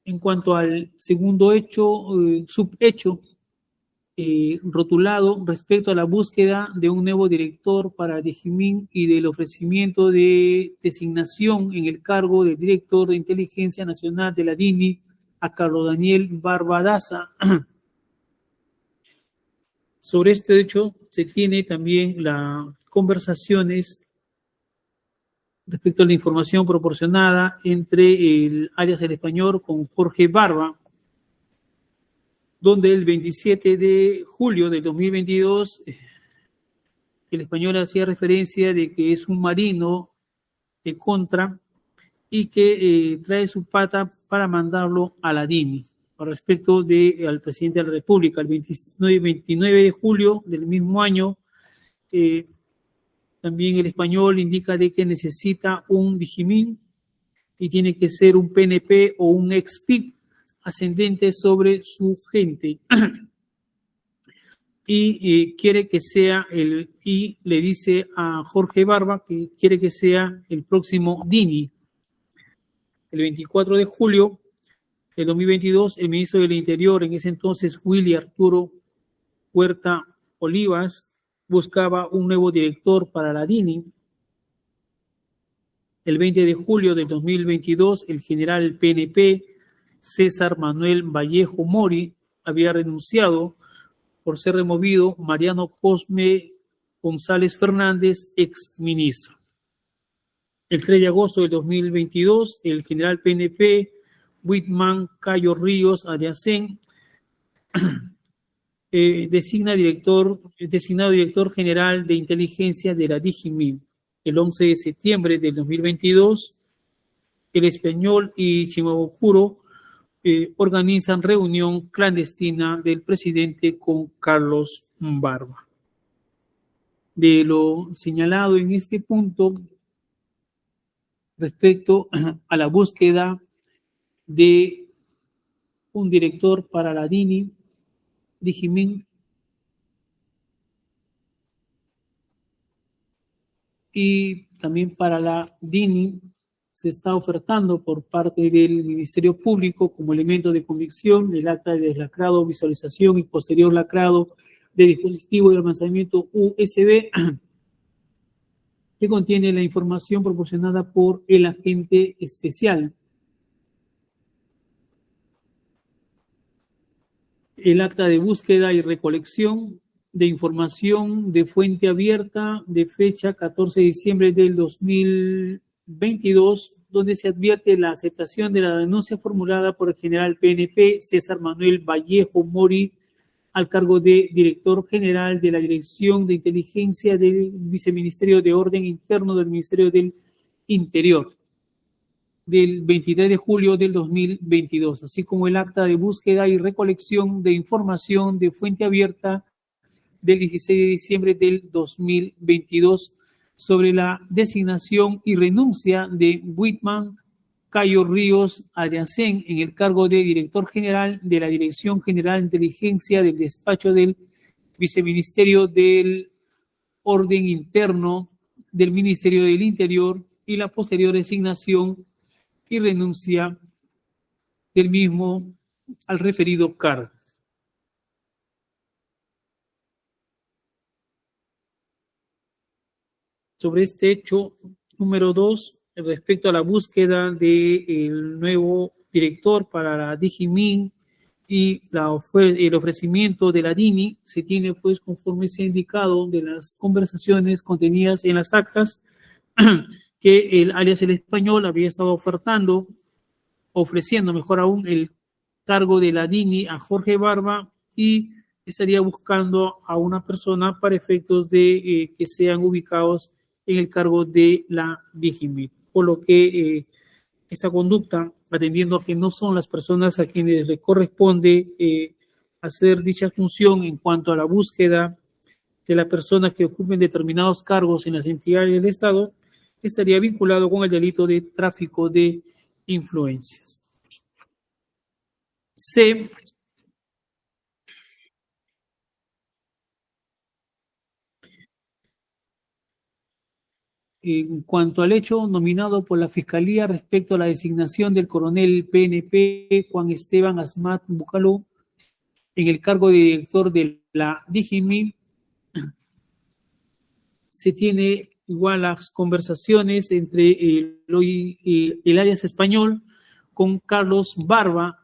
En cuanto al segundo hecho, subhecho, rotulado respecto a la búsqueda de un nuevo director para DIGIMIN y del ofrecimiento de designación en el cargo de director de Inteligencia Nacional de la DINI a Carlos Daniel Barbadaza. Sobre este hecho se tiene también las conversaciones respecto a la información proporcionada entre el Alias El Español con Jorge Barba, donde el 27 de julio del 2022 el español hacía referencia de que es un marino de contra y que trae su pata para mandarlo a la DINI. Respecto al presidente de la República, el 29 de julio del mismo año, también el español indica de que necesita un DIGIMIN y tiene que ser un PNP o un ex-PIC ascendente sobre su gente. Y quiere que sea y le dice a Jorge Barba que quiere que sea el próximo DINI. El 24 de julio del 2022, el ministro del Interior, en ese entonces Willy Arturo Huerta Olivas, buscaba un nuevo director para la DINI. El 20 de julio del 2022, el general PNP César Manuel Vallejo Mori había renunciado por ser removido Mariano Cosme González Fernández, ex ministro. El 3 de agosto del 2022, el general PNP Whitman Cayo Ríos Ariacén designado director general de inteligencia de la DIGIMIN. El 11 de septiembre del 2022, el español y Shimabukuro organizan reunión clandestina del presidente con Carlos Barba. De lo señalado en este punto respecto a la búsqueda de un director para la DINI, Digimin, y también para la DINI se está ofertando por parte del Ministerio Público como elemento de convicción el acta de deslacrado, visualización y posterior lacrado de dispositivo de almacenamiento USB que contiene la información proporcionada por el agente especial. El acta de búsqueda y recolección de información de fuente abierta de fecha 14 de diciembre del 2022, donde se advierte la aceptación de la denuncia formulada por el general PNP César Manuel Vallejo Mori al cargo de director general de la Dirección de Inteligencia del Viceministerio de Orden Interno del Ministerio del Interior, del 23 de julio del 2022, así como el acta de búsqueda y recolección de información de fuente abierta del 16 de diciembre del 2022 sobre la designación y renuncia de Whitman Cayo Ríos Adriancén en el cargo de director general de la Dirección General de Inteligencia del Despacho del Viceministerio del Orden Interno del Ministerio del Interior y la posterior designación y renuncia del mismo al referido cargo. Sobre este hecho, número 2, respecto a la búsqueda del nuevo director para la Digimin y el ofrecimiento de la DINI, se tiene, pues, conforme se ha indicado de las conversaciones contenidas en las actas, que el alias El Español había estado ofreciendo, mejor aún, el cargo de la DINI a Jorge Barba y estaría buscando a una persona para efectos de que sean ubicados en el cargo de la Digimit, por lo que esta conducta, atendiendo a que no son las personas a quienes le corresponde hacer dicha función en cuanto a la búsqueda de las personas que ocupen determinados cargos en las entidades del Estado, estaría vinculado con el delito de tráfico de influencias. C. En cuanto al hecho nominado por la Fiscalía respecto a la designación del coronel PNP Juan Esteban Asmat Bucaló en el cargo de director de la Digimit, se tiene igual las conversaciones entre el alias español con Carlos Barba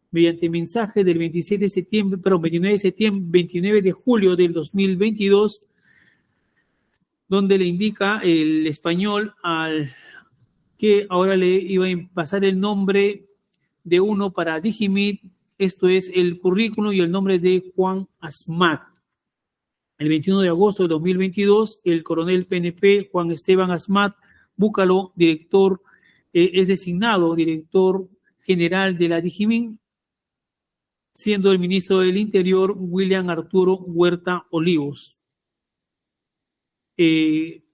mediante mensaje del 29 de julio del 2022, donde le indica el español al que ahora le iba a pasar el nombre de uno para Digimit, esto es el currículum y el nombre de Juan Asmat. El 21 de agosto de 2022, el coronel PNP Juan Esteban Asmat Bucaló, director, es designado director general de la Digimit, siendo el ministro del Interior William Arturo Huerta Olivos,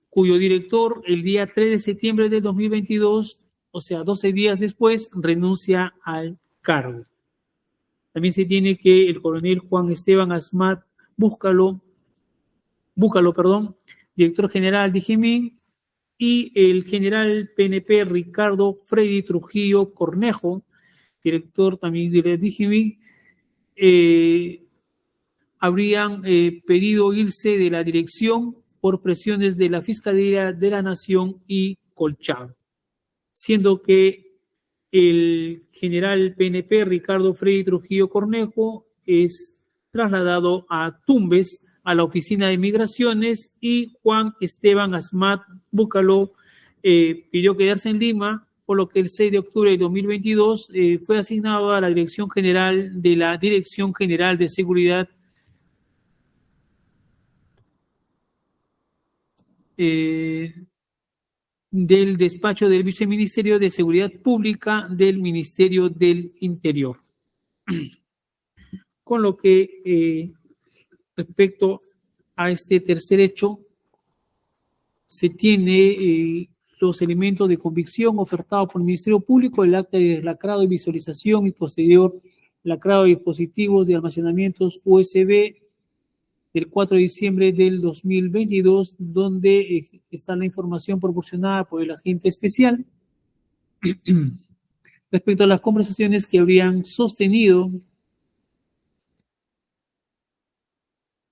cuyo director el día 3 de septiembre de 2022, o sea, 12 días después, renuncia al cargo. También se tiene que el coronel Juan Esteban Asmat Bucaló, director general de Digimit, y el general PNP Ricardo Freddy Trujillo Cornejo, director también de la Digimit, habrían pedido irse de la dirección por presiones de la Fiscalía de la Nación y Colchado, siendo que el general PNP Ricardo Freddy Trujillo Cornejo es trasladado a Tumbes, a la Oficina de Migraciones, y Juan Esteban Asmat Bucaló pidió quedarse en Lima, por lo que el 6 de octubre de 2022 fue asignado a la Dirección General de la Dirección General de Seguridad del despacho del Viceministerio de Seguridad Pública del Ministerio del Interior. Con lo que respecto a este tercer hecho, se tiene los elementos de convicción ofertados por el Ministerio Público, el acta de lacrado y visualización y posterior lacrado de dispositivos de almacenamientos USB del 4 de diciembre del 2022, donde está la información proporcionada por el agente especial respecto a las conversaciones que habrían sostenido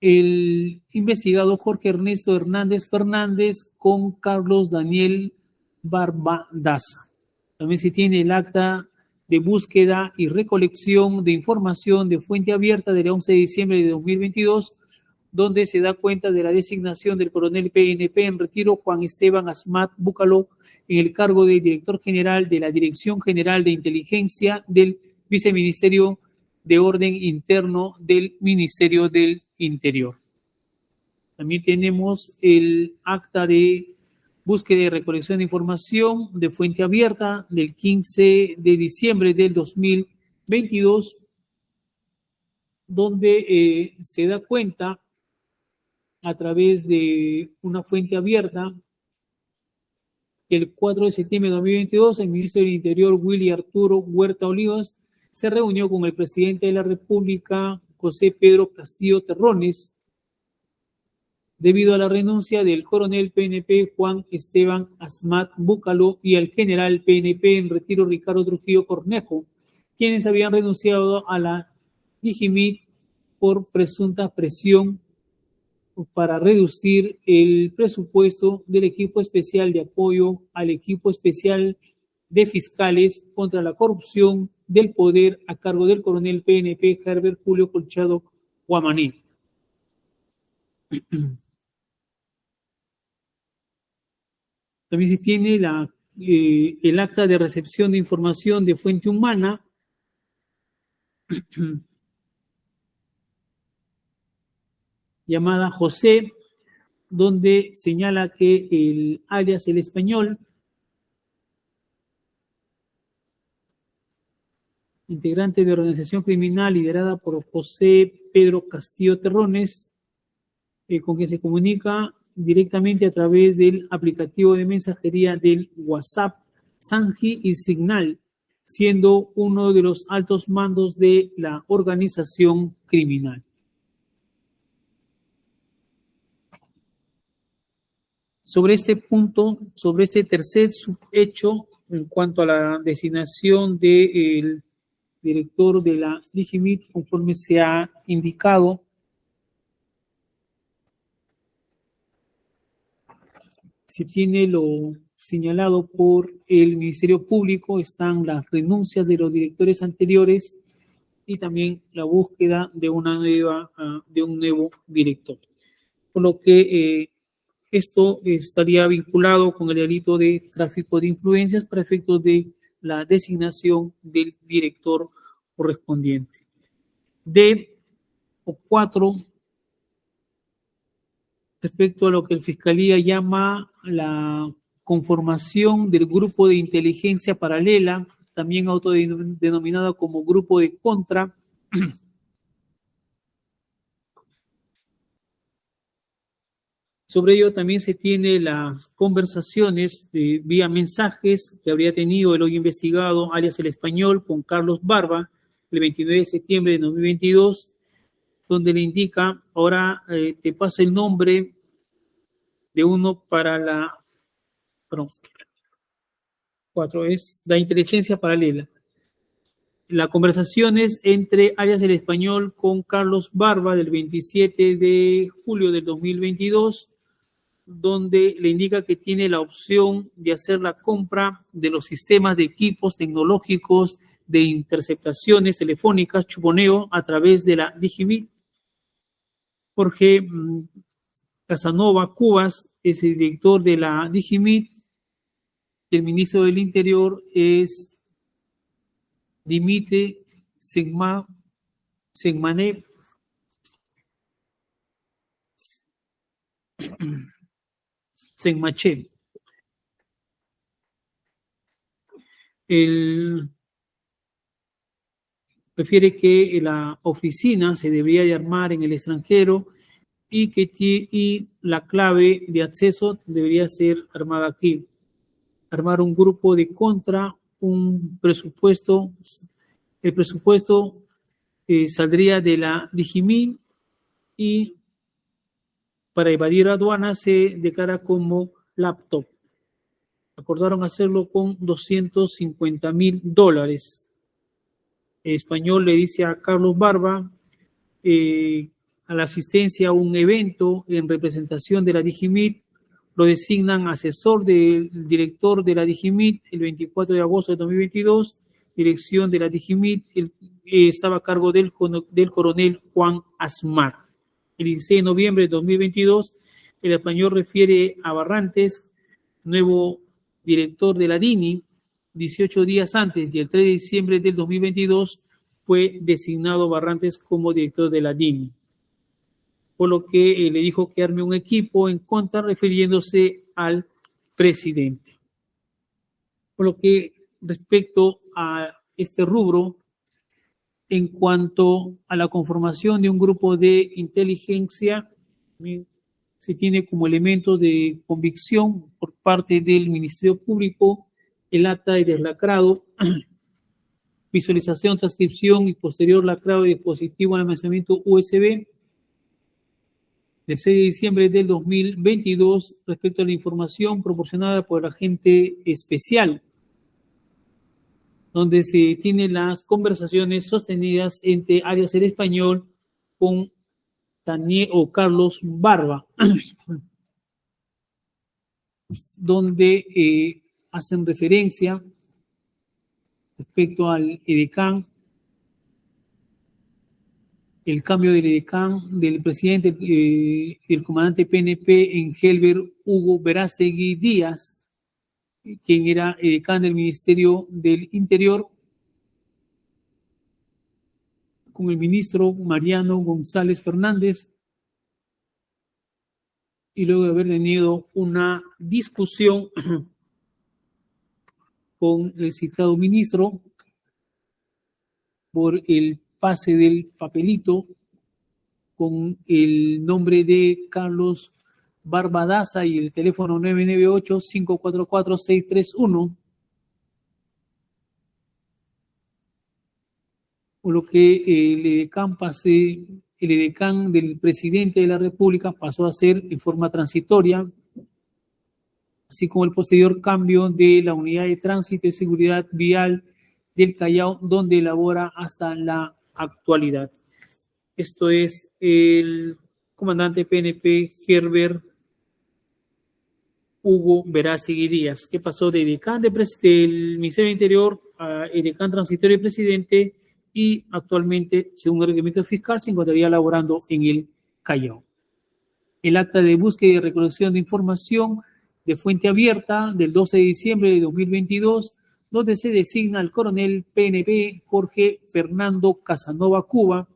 el investigado Jorge Ernesto Hernández Fernández con Carlos Daniel Barbadaza. También se tiene el acta de búsqueda y recolección de información de fuente abierta del 11 de diciembre de 2022, donde se da cuenta de la designación del coronel PNP en retiro Juan Esteban Asmat Búcalo en el cargo de director general de la Dirección General de Inteligencia del Viceministerio de Orden Interno del Ministerio del Interior. También tenemos el acta de búsqueda y recolección de información de fuente abierta del 15 de diciembre del 2022, donde se da cuenta a través de una fuente abierta que el 4 de septiembre de 2022 el ministro del Interior, Willy Arturo Huerta Olivas, se reunió con el presidente de la República, José Pedro Castillo Terrones, debido a la renuncia del coronel PNP Juan Esteban Asmat Búcalo y al general PNP en retiro Ricardo Trujillo Cornejo, quienes habían renunciado a la DIGIMIT por presunta presión para reducir el presupuesto del equipo especial de apoyo al equipo especial de fiscales contra la corrupción del poder a cargo del coronel PNP Herbert Julio Colchado Guamaní. También se tiene el acta de recepción de información de fuente humana llamada José, donde señala que el alias El Español, integrante de organización criminal liderada por José Pedro Castillo Terrones, con quien se comunica directamente a través del aplicativo de mensajería del WhatsApp, Sanji y Signal, siendo uno de los altos mandos de la organización criminal. Sobre este punto, sobre este tercer subhecho, en cuanto a la designación del director de la DIGIMIT, conforme se ha indicado, se tiene lo señalado por el Ministerio Público, están las renuncias de los directores anteriores y también la búsqueda de un nuevo director. Por lo que esto estaría vinculado con el delito de tráfico de influencias para efectos de la designación del director correspondiente. D4, respecto a lo que el Fiscalía llama la conformación del grupo de inteligencia paralela, también autodenominada como grupo de contra. Sobre ello también se tiene las conversaciones vía mensajes que habría tenido el hoy investigado, alias El Español, con Carlos Barba, el 29 de septiembre de 2022, donde le indica, ahora te paso el nombre de uno para la, perdón, 4 es la inteligencia paralela. La conversación es entre alias El Español con Carlos Barba del 27 de julio del 2022, donde le indica que tiene la opción de hacer la compra de los sistemas de equipos tecnológicos de interceptaciones telefónicas, chuponeo, a través de la DIGIMIT. Jorge Casanova Cubas es el director de la DIGIMIT. El ministro del Interior es Dimitri Segmanev. Segmachev. Refiere que la oficina se debería de armar en el extranjero y la clave de acceso debería ser armada aquí. Armar un grupo de contra, un presupuesto. El presupuesto saldría de la Digimil y para evadir aduanas se declara como laptop. Acordaron hacerlo con $250,000. El español le dice a Carlos Barba a la asistencia a un evento en representación de la Digimit, lo designan asesor del director de la Digimit el 24 de agosto de 2022, dirección de la Digimit, estaba a cargo del coronel Juan Asmar. El 16 de noviembre de 2022, el español refiere a Barrantes, nuevo director de la DINI, 18 días antes y el 3 de diciembre del 2022 fue designado Barrantes como director de la DINI. Por lo que le dijo que arme un equipo en contra refiriéndose al presidente. Por lo que respecto a este rubro, en cuanto a la conformación de un grupo de inteligencia, se tiene como elemento de convicción por parte del Ministerio Público el acta de deslacrado, visualización, transcripción y posterior lacrado de dispositivo de almacenamiento USB del 6 de diciembre del 2022 respecto a la información proporcionada por el agente especial, donde se tienen las conversaciones sostenidas entre Arias el Español con Daniel o Carlos Barba, donde hacen referencia respecto al edecán, el cambio del edecán del presidente, el comandante PNP en Helber, Hugo Verástegui Díaz, quien era edecán del Ministerio del Interior, con el ministro Mariano González Fernández, y luego de haber tenido una discusión con el citado ministro por el pase del papelito con el nombre de Carlos Barbadaza y el teléfono 998-544-631, por lo que el edecán del presidente de la República pasó a ser en forma transitoria, así como el posterior cambio de la Unidad de Tránsito y Seguridad Vial del Callao, donde labora hasta la actualidad. Esto es el comandante PNP Herbert Hugo Verástegui Díaz, que pasó de edecán del Ministerio del Interior a edecán transitorio del presidente y actualmente, según el reglamento fiscal, se encontraría laborando en el Callao. El acta de búsqueda y recolección de información de fuente abierta del 12 de diciembre de 2022, donde se designa al coronel PNP Jorge Fernando Casanova Cuba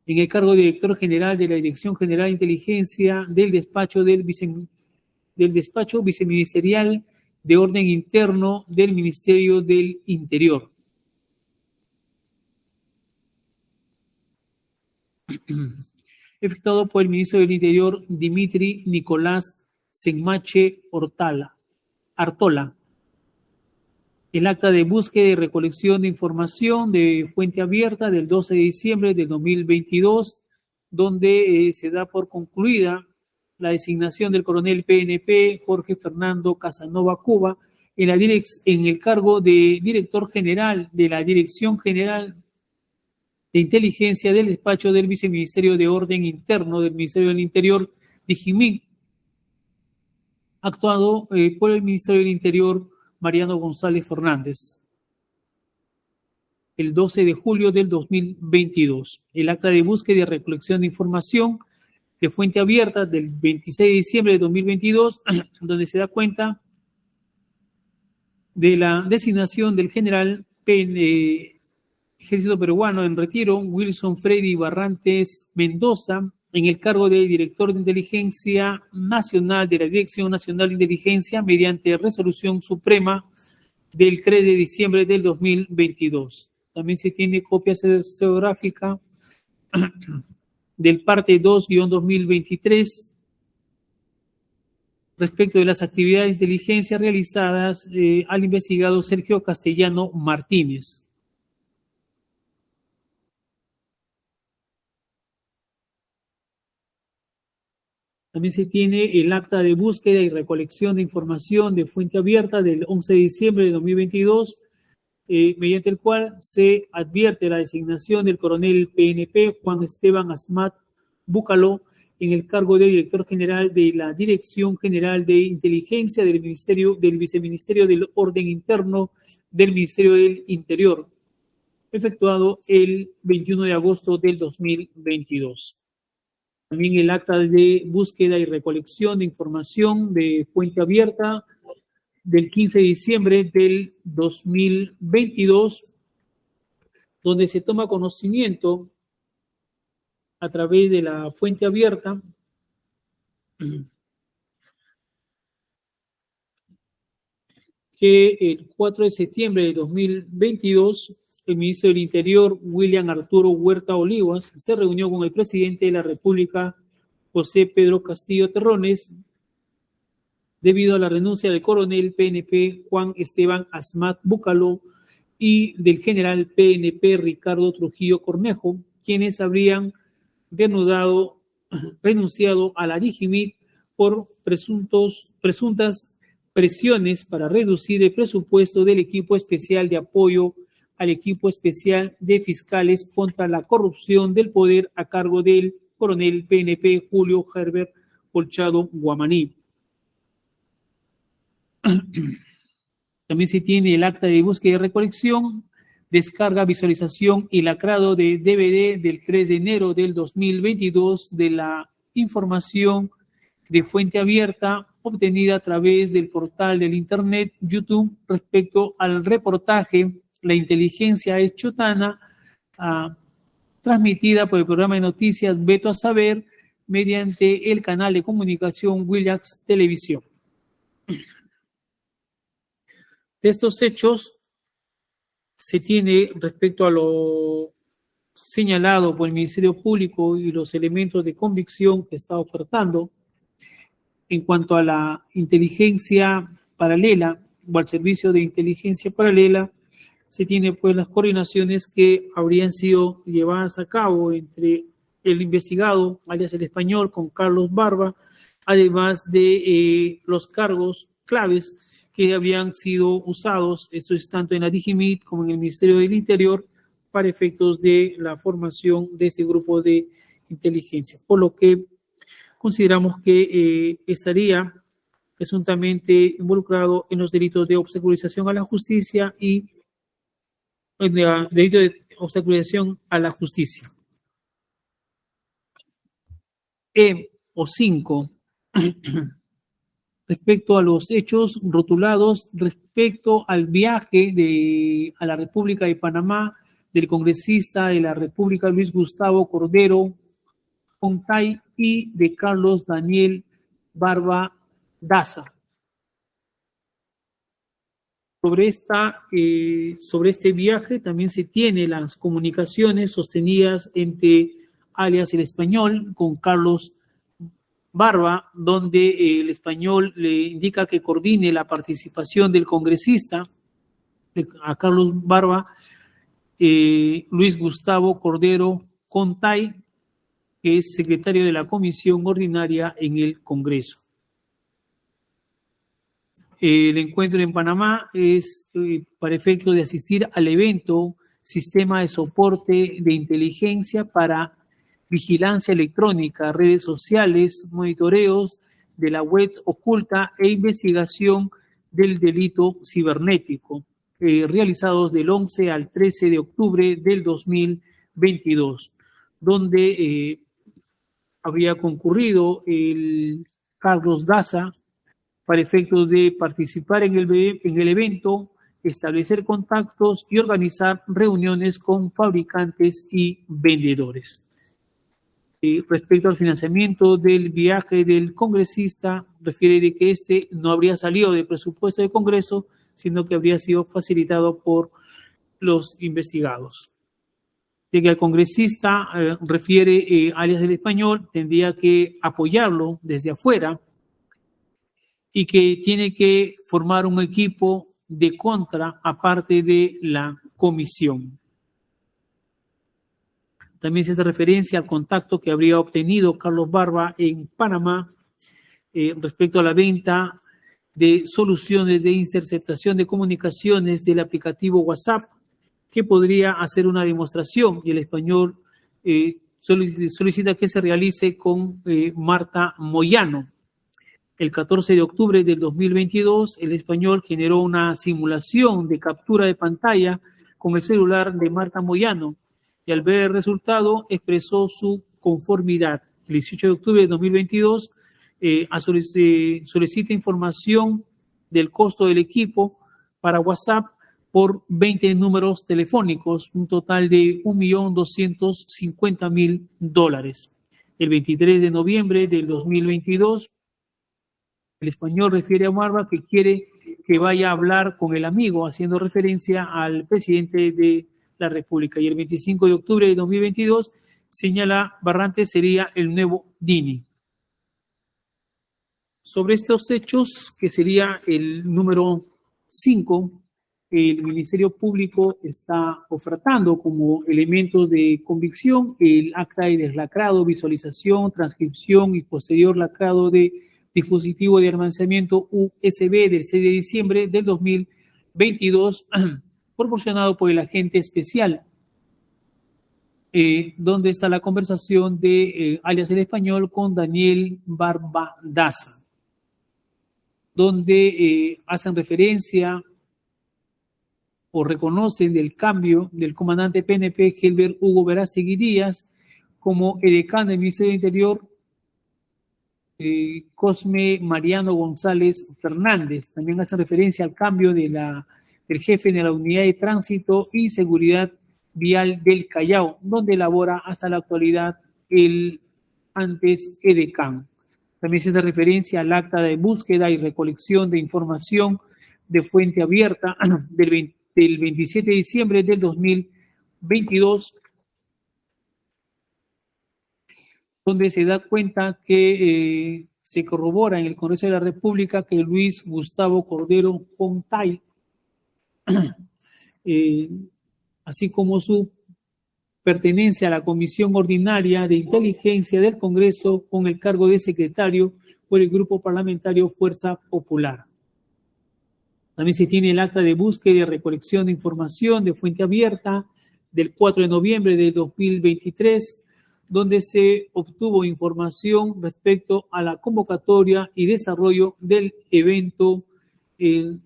en el cargo de director general de la Dirección General de Inteligencia del despacho viceministerial de orden interno del Ministerio del Interior. Efectuado por el ministro del Interior Dimitri Nicolás Senmache Artola. El acta de búsqueda y recolección de información de fuente abierta del 12 de diciembre del 2022, donde se da por concluida la designación del coronel PNP Jorge Fernando Casanova Cuba en el cargo de director general de la Dirección General de Inteligencia del despacho del Viceministerio de Orden Interno del Ministerio del Interior, Digimín, actuado por el Ministerio del Interior Mariano González Fernández, el 12 de julio del 2022. El acta de búsqueda y recolección de información de fuente abierta del 26 de diciembre de 2022, donde se da cuenta de la designación del general Ejército Peruano en retiro, Wilson Freddy Barrantes Mendoza, en el cargo de director de Inteligencia Nacional de la Dirección Nacional de Inteligencia mediante resolución suprema del 3 de diciembre del 2022. También se tiene copia xerográfica del parte 2-2023 respecto de las actividades de diligencia realizadas al investigado Sergio Castellano Martínez. También se tiene el acta de búsqueda y recolección de información de fuente abierta del 11 de diciembre de 2022, mediante el cual se advierte la designación del coronel PNP Juan Esteban Asmat Búcalo en el cargo de director general de la Dirección General de Inteligencia del Viceministerio del Orden Interno del Ministerio del Interior, efectuado el 21 de agosto del 2022. También el acta de búsqueda y recolección de información de fuente abierta del 15 de diciembre del 2022, donde se toma conocimiento a través de la fuente abierta que el 4 de septiembre de 2022 el ministro del Interior, William Arturo Huerta Olivas, se reunió con el presidente de la República, José Pedro Castillo Terrones, debido a la renuncia del coronel PNP Juan Esteban Asmat Búcalo y del general PNP Ricardo Trujillo Cornejo, quienes habrían renunciado a la DIGIMIT por presuntas presiones para reducir el presupuesto del equipo especial de apoyo al equipo especial de fiscales contra la corrupción del poder a cargo del coronel PNP Julio Herbert Colchado Guamaní. También se tiene el acta de búsqueda y recolección, descarga, visualización y lacrado de DVD del 3 de enero del 2022 de la información de fuente abierta obtenida a través del portal del Internet YouTube respecto al reportaje La inteligencia es chotana, transmitida por el programa de noticias Veto a Saber mediante el canal de comunicación Willax Televisión. De estos hechos se tiene, respecto a lo señalado por el Ministerio Público y los elementos de convicción que está ofertando, en cuanto a la inteligencia paralela o al servicio de inteligencia paralela, se tiene pues las coordinaciones que habrían sido llevadas a cabo entre el investigado, alias el español, con Carlos Barba, además de los cargos claves que habían sido usados, esto es tanto en la DIGIMIT como en el Ministerio del Interior, para efectos de la formación de este grupo de inteligencia. Por lo que consideramos que estaría presuntamente involucrado en los delitos de obstaculización a la justicia y en el delito de obstaculización a la justicia. O 5. Respecto a los hechos rotulados respecto al viaje a la República de Panamá del congresista de la República Luis Gustavo Cordero Contay y de Carlos Daniel Barba Daza. Sobre este viaje también se tiene las comunicaciones sostenidas entre alias el español con Carlos Barba, donde el español le indica que coordine la participación del congresista a Carlos Barba, Luis Gustavo Cordero Contay, que es secretario de la Comisión Ordinaria en el Congreso. El encuentro en Panamá es para efecto de asistir al evento Sistema de Soporte de Inteligencia para Vigilancia Electrónica, Redes Sociales, Monitoreos de la Web Oculta e Investigación del Delito Cibernético, realizados del 11 al 13 de octubre del 2022, donde había concurrido el Carlos Daza para efectos de participar en el evento, establecer contactos y organizar reuniones con fabricantes y vendedores. Respecto al financiamiento del viaje del congresista, refiere de que este no habría salido del presupuesto del Congreso, sino que habría sido facilitado por los investigados. De que el congresista refiere alias del español, tendría que apoyarlo desde afuera y que tiene que formar un equipo de contra aparte de la comisión. También se hace referencia al contacto que habría obtenido Carlos Barba en Panamá respecto a la venta de soluciones de interceptación de comunicaciones del aplicativo WhatsApp, que podría hacer una demostración, y el español solicita que se realice con Marta Moyano. El 14 de octubre del 2022, el español generó una simulación de captura de pantalla con el celular de Marta Moyano, y al ver el resultado expresó su conformidad. El 18 de octubre de 2022 solicita información del costo del equipo para WhatsApp por 20 números telefónicos, un total de $1.250.000. El 23 de noviembre del 2022, el español refiere a Barba que quiere que vaya a hablar con el amigo, haciendo referencia al presidente de la República. Y el 25 de octubre de 2022 señala Barrantes sería el nuevo Dini. Sobre estos hechos, que sería el número 5, el Ministerio Público está ofertando como elementos de convicción el acta de deslacrado, visualización, transcripción y posterior lacrado de dispositivo de almacenamiento USB del 6 de diciembre del 2022, proporcionado por el agente especial, donde está la conversación de alias el español con Daniel Barba Daza, donde hacen referencia o reconocen del cambio del comandante PNP Helber Hugo Verástegui Díaz como edecán del Ministerio del Interior, Cosme Mariano González Fernández. También hacen referencia al cambio del jefe de la Unidad de Tránsito y Seguridad Vial del Callao, donde labora hasta la actualidad el antes edecán. También se hace referencia al acta de búsqueda y recolección de información de fuente abierta del 27 de diciembre del 2022, donde se da cuenta que se corrobora en el Congreso de la República que Luis Gustavo Cordero Fontay, así como su pertenencia a la Comisión Ordinaria de Inteligencia del Congreso con el cargo de secretario por el Grupo Parlamentario Fuerza Popular. También se tiene el acta de búsqueda y recolección de información de fuente abierta del 4 de noviembre de 2023, donde se obtuvo información respecto a la convocatoria y desarrollo del evento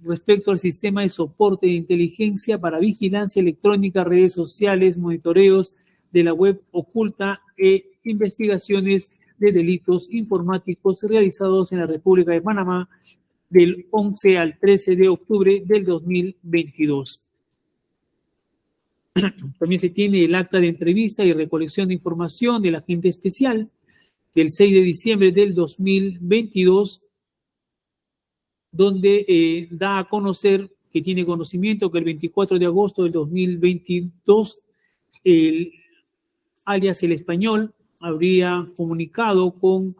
respecto al sistema de soporte de inteligencia para vigilancia electrónica, redes sociales, monitoreos de la web oculta e investigaciones de delitos informáticos realizados en la República de Panamá del 11 al 13 de octubre del 2022. También se tiene el acta de entrevista y recolección de información del agente especial del 6 de diciembre del 2022, donde da a conocer que tiene conocimiento que el 24 de agosto del 2022, alias el español, habría comunicado con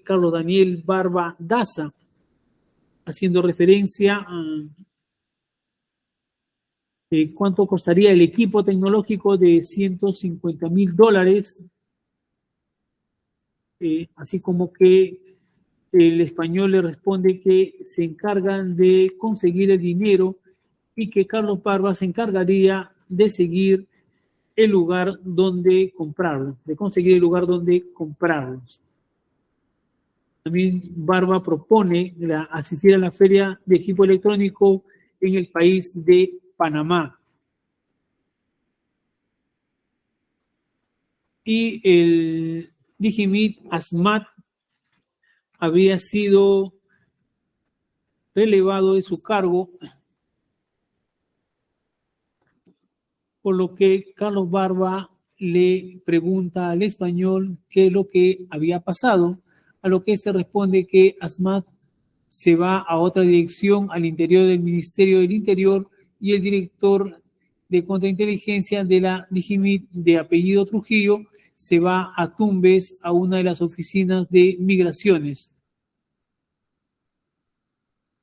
Carlos Daniel Barba Daza, haciendo referencia a cuánto costaría el equipo tecnológico de $150,000, así como que el español le responde que se encargan de conseguir el dinero y que Carlos Barba se encargaría de seguir el lugar donde comprarlo, de conseguir el lugar donde comprarlos. También Barba propone asistir a la feria de equipo electrónico en el país de Panamá. Y el Digimit Asmat había sido relevado de su cargo, por lo que Carlos Barba le pregunta al español qué es lo que había pasado, a lo que éste responde que Asmat se va a otra dirección al interior del Ministerio del Interior y el director de contrainteligencia de la DIGIMIT de apellido Trujillo se va a Tumbes a una de las oficinas de migraciones.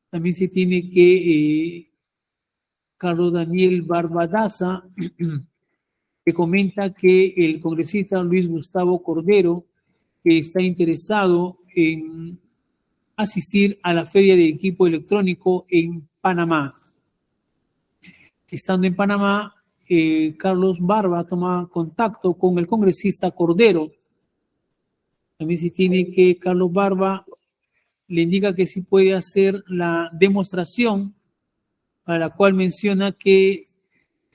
También se tiene que Carlos Daniel Barbadaza que comenta que el congresista Luis Gustavo Cordero que está interesado en asistir a la Feria de Equipo Electrónico en Panamá. Estando en Panamá, Carlos Barba toma contacto con el congresista Cordero. También se tiene que Carlos Barba le indica que sí puede hacer la demostración para la cual menciona que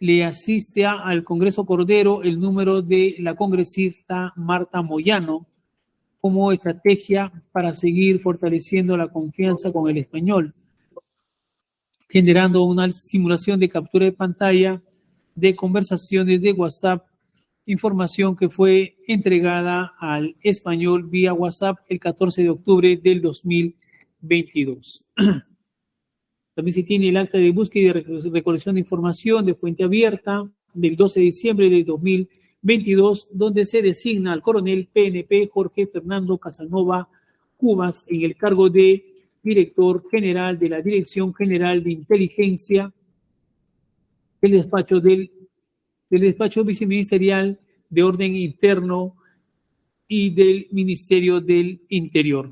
le asiste al Congreso Cordero el número de la congresista Marta Moyano como estrategia para seguir fortaleciendo la confianza con el español, generando una simulación de captura de pantalla de conversaciones de WhatsApp, información que fue entregada al español vía WhatsApp el 14 de octubre del 2022. También se tiene el acta de búsqueda y recolección de información de fuente abierta del 12 de diciembre del 2022, donde se designa al coronel PNP Jorge Fernando Casanova Cubas en el cargo de director general de la Dirección General de Inteligencia del despacho viceministerial de Orden Interno y del Ministerio del Interior.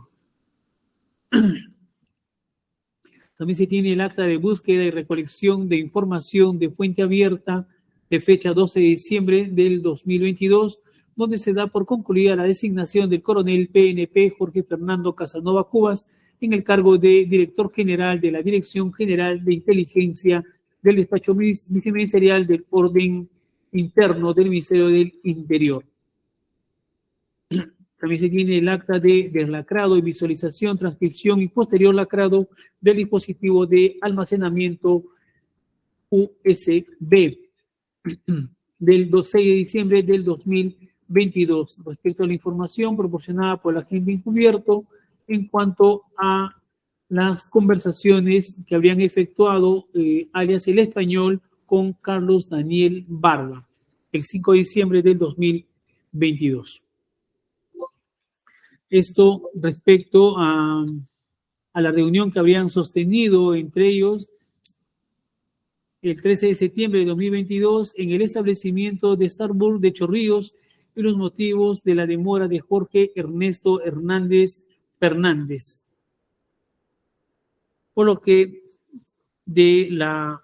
También se tiene el acta de búsqueda y recolección de información de fuente abierta de fecha 12 de diciembre del 2022, donde se da por concluida la designación del coronel PNP Jorge Fernando Casanova Cubas en el cargo de director general de la Dirección General de Inteligencia del despacho viceministerial del Orden Interno del Ministerio del Interior. También se tiene el acta de deslacrado y visualización, transcripción y posterior lacrado del dispositivo de almacenamiento USB del 12 de diciembre del 2022 respecto a la información proporcionada por el agente encubierto en cuanto a las conversaciones que habrían efectuado alias el español con Carlos Daniel Barba el 5 de diciembre del 2022. Esto respecto a la reunión que habrían sostenido entre ellos el 13 de septiembre de 2022 en el establecimiento de Starbucks de Chorrillos y los motivos de la demora de Jorge Ernesto Hernández Fernández. Por lo que de la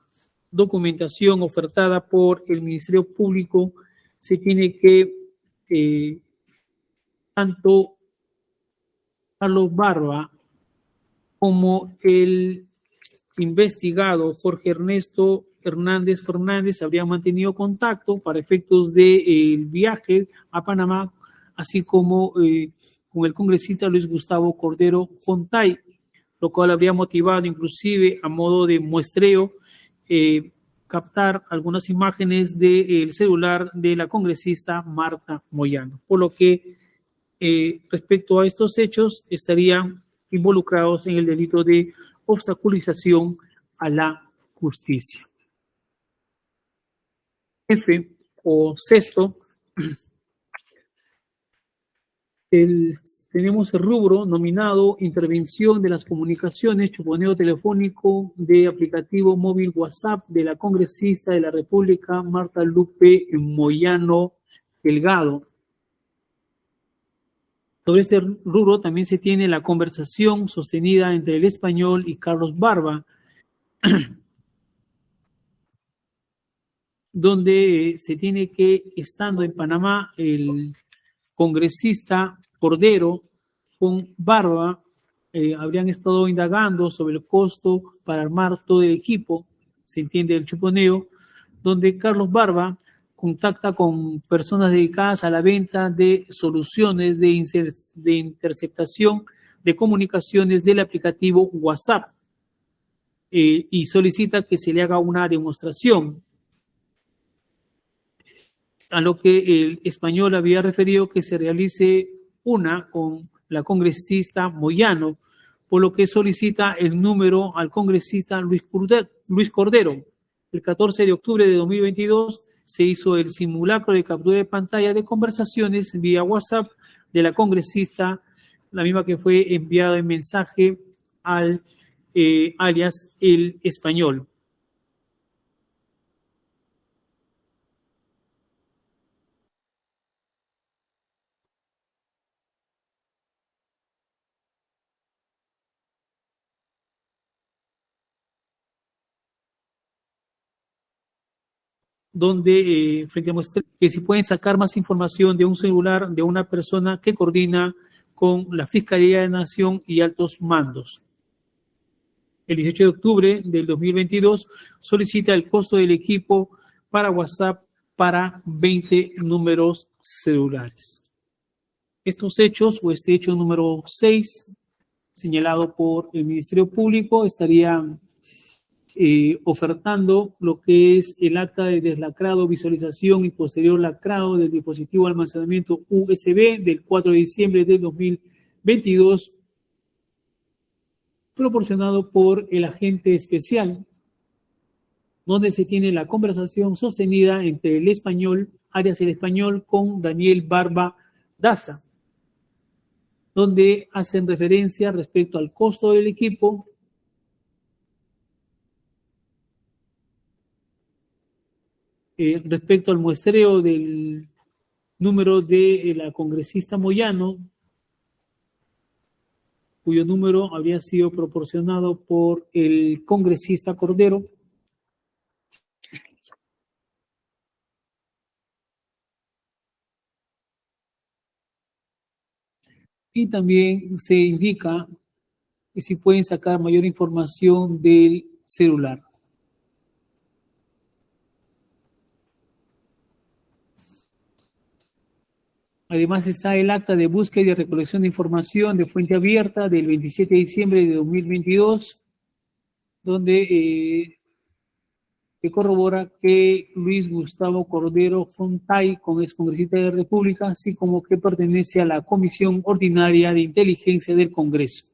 documentación ofertada por el Ministerio Público se tiene que tanto Carlos Barba como el investigado Jorge Ernesto Hernández Fernández habrían mantenido contacto para efectos del viaje a Panamá, así como con el congresista Luis Gustavo Cordero Fontay, lo cual habría motivado inclusive a modo de muestreo captar algunas imágenes del celular de la congresista Marta Moyano, por lo que respecto a estos hechos estarían involucrados en el delito de obstaculización a la justicia. F o sexto, tenemos el rubro nominado Intervención de las Comunicaciones, chuponeo telefónico de aplicativo móvil WhatsApp de la congresista de la República Marta Lupe Moyano Delgado. Sobre este rubro también se tiene la conversación sostenida entre el español y Carlos Barba, donde se tiene que, estando en Panamá, el congresista Cordero con Barba habrían estado indagando sobre el costo para armar todo el equipo, se entiende el chuponeo, donde Carlos Barba contacta con personas dedicadas a la venta de soluciones de interceptación de comunicaciones del aplicativo WhatsApp y solicita que se le haga una demostración, a lo que el español había referido que se realice una con la congresista Moyano, por lo que solicita el número al congresista Luis Cordero. El 14 de octubre de 2022 se hizo el simulacro de captura de pantalla de conversaciones vía WhatsApp de la congresista, la misma que fue enviada en mensaje al alias El Español. Donde frente a muestra que si pueden sacar más información de un celular de una persona que coordina con la Fiscalía de Nación y altos mandos. El 18 de octubre del 2022 solicita el costo del equipo para WhatsApp para 20 números celulares. Estos hechos, o este hecho número 6, señalado por el Ministerio Público, estarían ofertando lo que es el acta de deslacrado, visualización y posterior lacrado del dispositivo de almacenamiento USB del 4 de diciembre del 2022, proporcionado por el agente especial, donde se tiene la conversación sostenida entre el español, alias El Español, con Daniel Barba Daza, donde hacen referencia respecto al costo del equipo, respecto al muestreo del número de la congresista Moyano, cuyo número había sido proporcionado por el congresista Cordero, y también se indica que si pueden sacar mayor información del celular. Además está el acta de búsqueda y de recolección de información de fuente abierta del 27 de diciembre de 2022, donde se corrobora que Luis Gustavo Cordero Fontay, con excongresista de la República, así como que pertenece a la Comisión Ordinaria de Inteligencia del Congreso,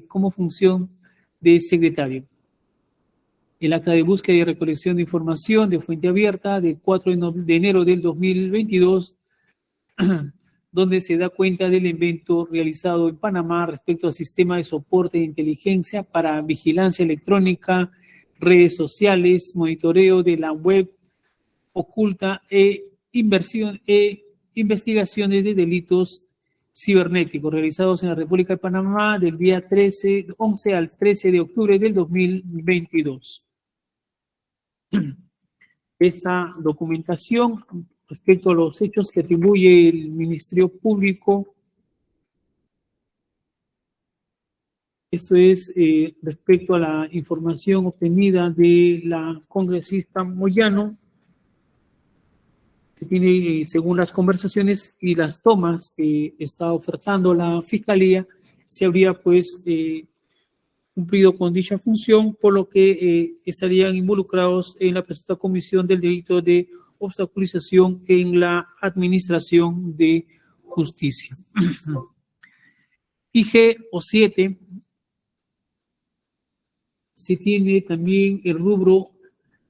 como función de secretario. El acta de búsqueda y recolección de información de fuente abierta del 4 de enero del 2022, donde se da cuenta del evento realizado en Panamá respecto al sistema de soporte de inteligencia para vigilancia electrónica, redes sociales, monitoreo de la web oculta investigaciones de delitos cibernéticos realizados en la República de Panamá del día 11 al 13 de octubre del 2022. Esta documentación respecto a los hechos que atribuye el Ministerio Público, esto es respecto a la información obtenida de la congresista Moyano, se tiene, según las conversaciones y las tomas que está ofertando la Fiscalía, se habría pues cumplido con dicha función, por lo que estarían involucrados en la presunta comisión del delito de obstaculización en la administración de justicia. IG o 7, se tiene también el rubro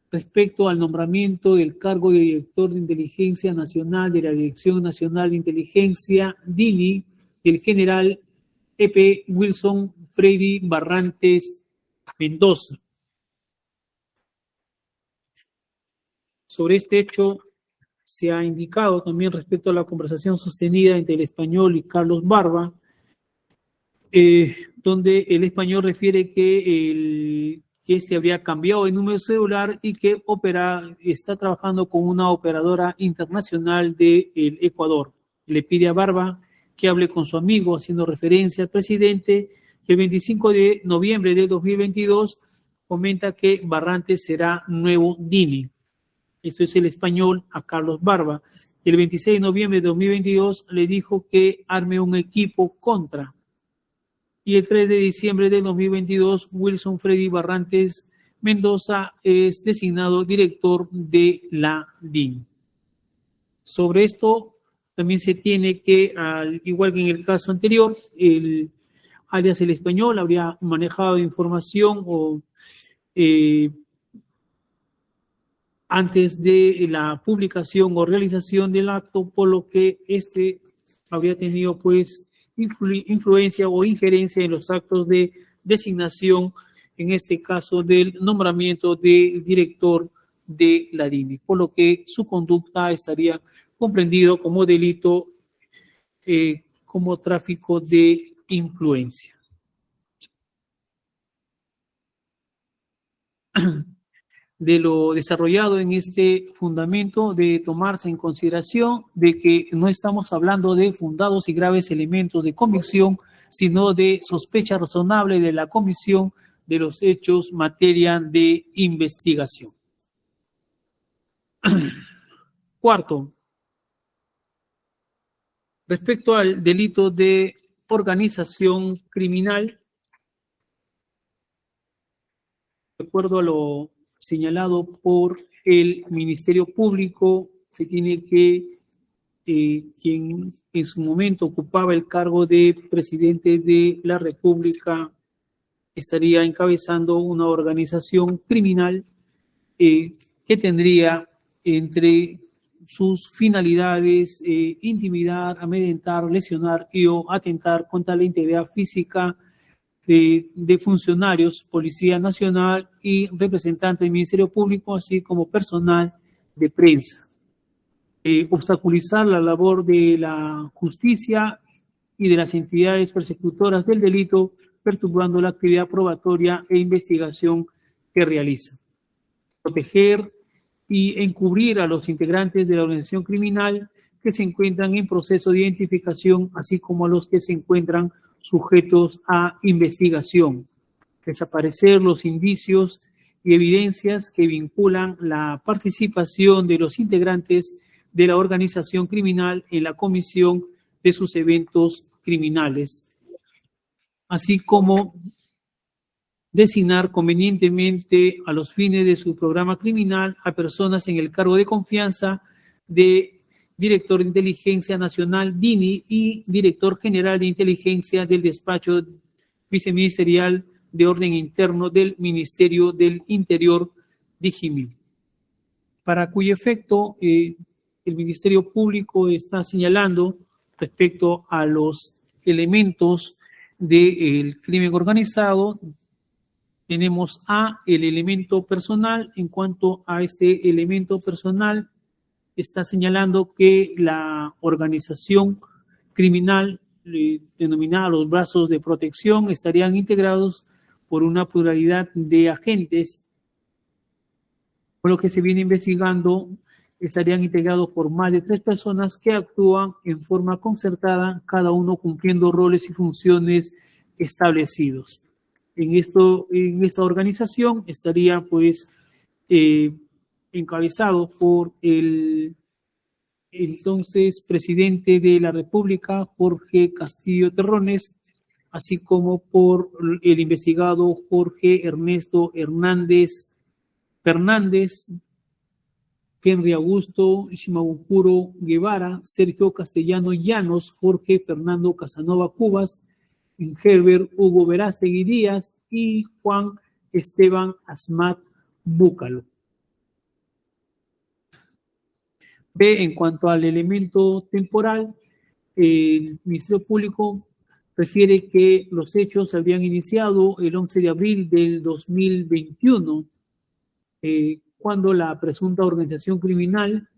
respecto al nombramiento del cargo de director de Inteligencia Nacional de la Dirección Nacional de Inteligencia, DINI, del general E.P. Wilson Freddy Barrantes Mendoza. Sobre este hecho se ha indicado también respecto a la conversación sostenida entre el español y Carlos Barba, donde el español refiere que este habría cambiado de número celular y que está trabajando con una operadora internacional del Ecuador. Le pide a Barba que hable con su amigo, haciendo referencia al presidente, que el 25 de noviembre del 2022 comenta que Barrantes será nuevo DINI. Esto es el español a Carlos Barba. El 26 de noviembre de 2022 le dijo que arme un equipo contra. Y el 3 de diciembre del 2022, Wilson Freddy Barrantes Mendoza es designado director de la DIN. Sobre esto también se tiene que, al igual que en el caso anterior, el alias El Español, habría manejado información antes de la publicación o realización del acto, por lo que este habría tenido pues influencia o injerencia en los actos de designación, en este caso del nombramiento del director de la DINI, por lo que su conducta estaría comprendido como delito como tráfico de influencia. De lo desarrollado en este fundamento, de tomarse en consideración de que no estamos hablando de fundados y graves elementos de convicción, sino de sospecha razonable de la comisión de los hechos materia de investigación. Cuarto, respecto al delito de organización criminal, de acuerdo a lo señalado por el Ministerio Público, se tiene que quien en su momento ocupaba el cargo de presidente de la República estaría encabezando una organización criminal que tendría entre sus finalidades intimidar, amedrentar, lesionar y o atentar contra la integridad física de funcionarios, Policía Nacional y representantes del Ministerio Público, así como personal de prensa. Obstaculizar la labor de la justicia y de las entidades persecutoras del delito, perturbando la actividad probatoria e investigación que realiza. Proteger y encubrir a los integrantes de la organización criminal que se encuentran en proceso de identificación, así como a los que se encuentran sujetos a investigación. Desaparecer los indicios y evidencias que vinculan la participación de los integrantes de la organización criminal en la comisión de sus eventos criminales, así como designar convenientemente a los fines de su programa criminal a personas en el cargo de confianza de director de Inteligencia Nacional, DINI, y director general de Inteligencia del Despacho Viceministerial de Orden Interno del Ministerio del Interior, DIGIMIN, para cuyo efecto el Ministerio Público está señalando respecto a los elementos del crimen organizado. Tenemos el elemento personal. En cuanto a este elemento personal, está señalando que la organización criminal denominada los brazos de protección estarían integrados por una pluralidad de agentes, por lo que se viene investigando, estarían integrados por más de 3 personas que actúan en forma concertada, cada uno cumpliendo roles y funciones establecidos. En esta organización estaría pues encabezado por el entonces presidente de la República, Jorge Castillo Terrones, así como por el investigado Jorge Ernesto Hernández Fernández, Henry Augusto Shimabukuro Guevara, Sergio Castellano Llanos, Jorge Fernando Casanova Cubas, Herbert Hugo Verástegui Díaz y Juan Esteban Asmat Búcalo. B, en cuanto al elemento temporal, el Ministerio Público refiere que los hechos se habrían iniciado el 11 de abril del 2021, cuando la presunta organización criminal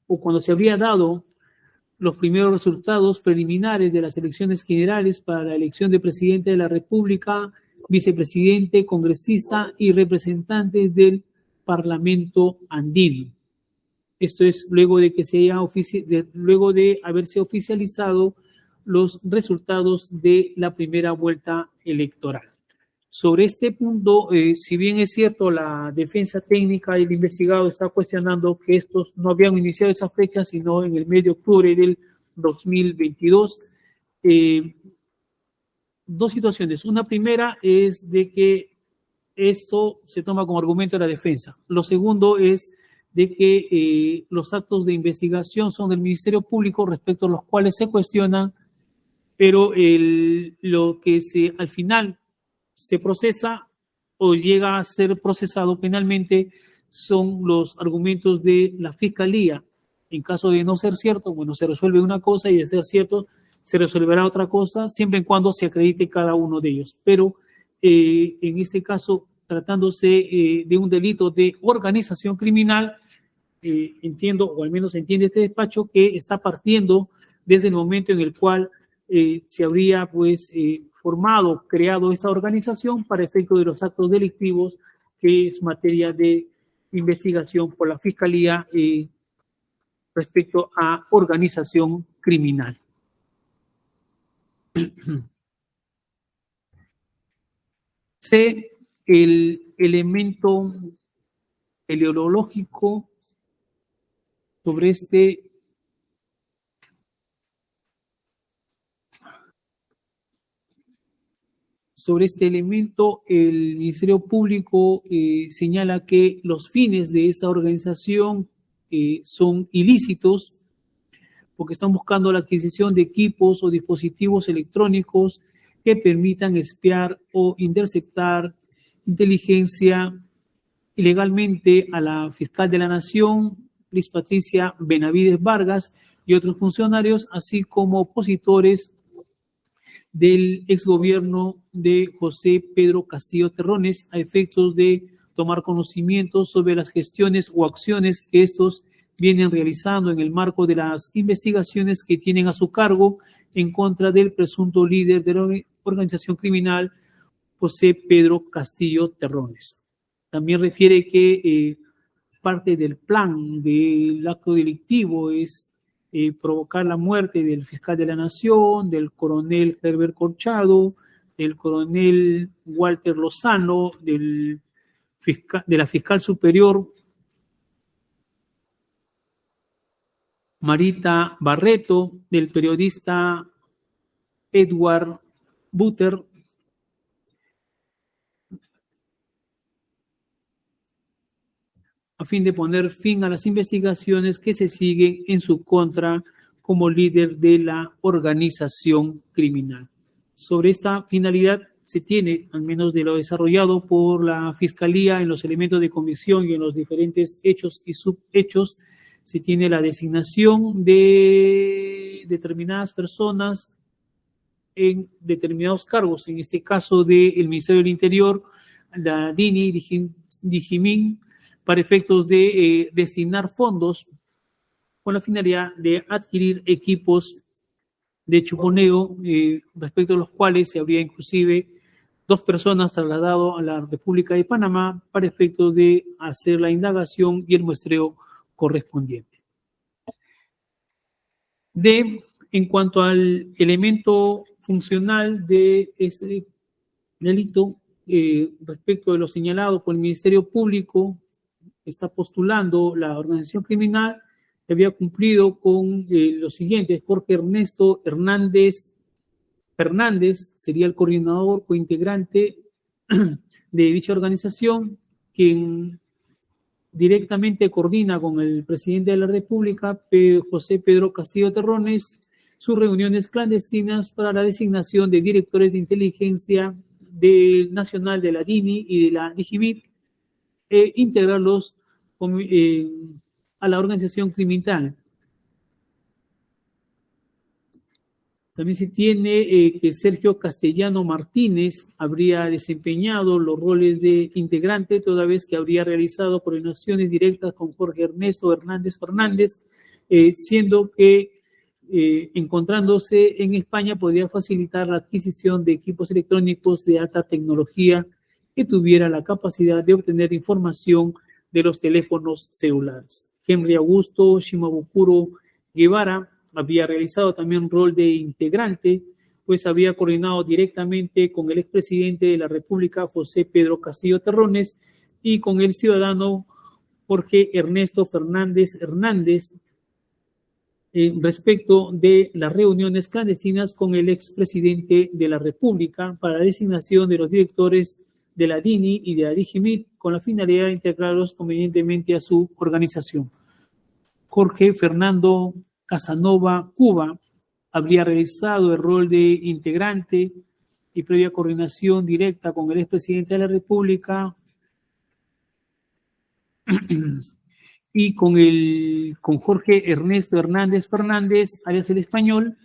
o cuando se habría dado los primeros resultados preliminares de las elecciones generales para la elección de presidente de la República, vicepresidente, congresista y representantes del Parlamento andino. Esto es luego de que luego de haberse oficializado los resultados de la primera vuelta electoral. Sobre este punto, si bien es cierto, la defensa técnica del investigado está cuestionando que estos no habían iniciado esa fecha, sino en el mes de octubre del 2022. 2 situaciones. Una primera es de que esto se toma como argumento de la defensa. Lo segundo es de que los actos de investigación son del Ministerio Público respecto a los cuales se cuestionan, pero lo que al final se procesa o llega a ser procesado penalmente son los argumentos de la Fiscalía. En caso de no ser cierto, bueno, se resuelve una cosa, y de ser cierto, se resolverá otra cosa, siempre y cuando se acredite cada uno de ellos. Pero en este caso, tratándose de un delito de organización criminal, entiendo, o al menos entiende este despacho, que está partiendo desde el momento en el cual se habría pues creado esa organización para efecto de los actos delictivos, que es materia de investigación por la Fiscalía respecto a organización criminal. C, el elemento teleológico sobre este elemento. El Ministerio Público señala que los fines de esta organización son ilícitos, porque están buscando la adquisición de equipos o dispositivos electrónicos que permitan espiar o interceptar inteligencia ilegalmente a la fiscal de la Nación, Liz Patricia Benavides Vargas, y otros funcionarios, así como opositores del exgobierno de José Pedro Castillo Terrones, a efectos de tomar conocimiento sobre las gestiones o acciones que estos vienen realizando en el marco de las investigaciones que tienen a su cargo en contra del presunto líder de la organización criminal, José Pedro Castillo Terrones. También refiere que parte del plan del acto delictivo es provocar la muerte del fiscal de la Nación, del coronel Herbert Corchado, del coronel Walter Lozano, de la fiscal superior Marita Barreto, del periodista Edward Buter, a fin de poner fin a las investigaciones que se siguen en su contra como líder de la organización criminal. Sobre esta finalidad se tiene, al menos de lo desarrollado por la Fiscalía en los elementos de convicción y en los diferentes hechos y subhechos, se tiene la designación de determinadas personas en determinados cargos, en este caso del Ministerio del Interior, la DINI, Digimin, para efectos de destinar fondos con la finalidad de adquirir equipos de chuponeo, respecto a los cuales se habría inclusive 2 personas trasladado a la República de Panamá para efectos de hacer la indagación y el muestreo correspondiente. D, en cuanto al elemento funcional de este delito, respecto de lo señalado por el Ministerio Público, está postulando la organización criminal que había cumplido con los siguientes. Jorge Ernesto Hernández Fernández sería el coordinador cointegrante de dicha organización, quien directamente coordina con el presidente de la República, José Pedro Castillo Terrones, sus reuniones clandestinas para la designación de directores de inteligencia nacional de la DINI y de la DIGIBIT, e integrarlos a la organización criminal. También se tiene que Sergio Castellano Martínez habría desempeñado los roles de integrante, toda vez que habría realizado coordinaciones directas con Jorge Ernesto Hernández Fernández, siendo que encontrándose en España podría facilitar la adquisición de equipos electrónicos de alta tecnología que tuviera la capacidad de obtener información de los teléfonos celulares. Henry Augusto Shimabukuro Guevara había realizado también un rol de integrante, pues había coordinado directamente con el expresidente de la República, José Pedro Castillo Terrones, y con el ciudadano Jorge Ernesto Fernández Hernández, respecto de las reuniones clandestinas con el expresidente de la República para la designación de los directores de la DINI y de la DIGIMIT con la finalidad de integrarlos convenientemente a su organización. Jorge Fernando Casanova Cuba habría realizado el rol de integrante y previa coordinación directa con el expresidente de la República y con Jorge Ernesto Hernández Fernández, alias el Español,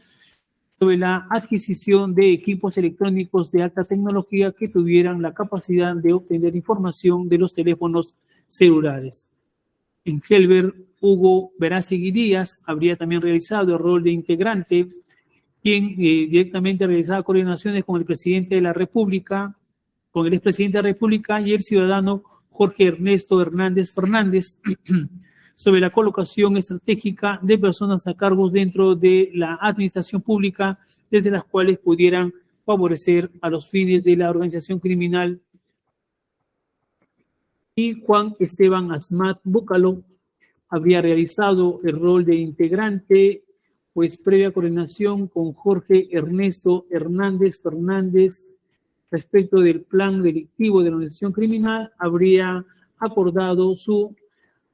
sobre la adquisición de equipos electrónicos de alta tecnología que tuvieran la capacidad de obtener información de los teléfonos celulares. En Helber, Hugo Verástegui Díaz habría también realizado el rol de integrante, quien directamente realizaba coordinaciones con el presidente de la República, con el expresidente de la República y el ciudadano Jorge Ernesto Hernández Fernández sobre la colocación estratégica de personas a cargo dentro de la administración pública, desde las cuales pudieran favorecer a los fines de la organización criminal. Y Juan Esteban Asmat Búcalo habría realizado el rol de integrante, pues previa coordinación con Jorge Ernesto Hernández Fernández respecto del plan delictivo de la organización criminal, habría acordado su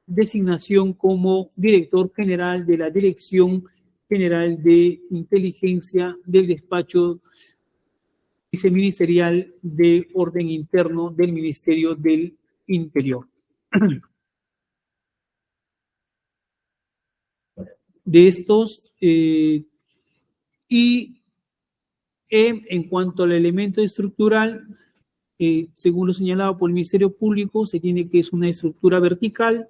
designación como director general de la Dirección General de Inteligencia del Despacho Viceministerial de Orden Interno del Ministerio del Interior. De estos, en cuanto al elemento estructural, según lo señalado por el Ministerio Público, se tiene que es una estructura vertical,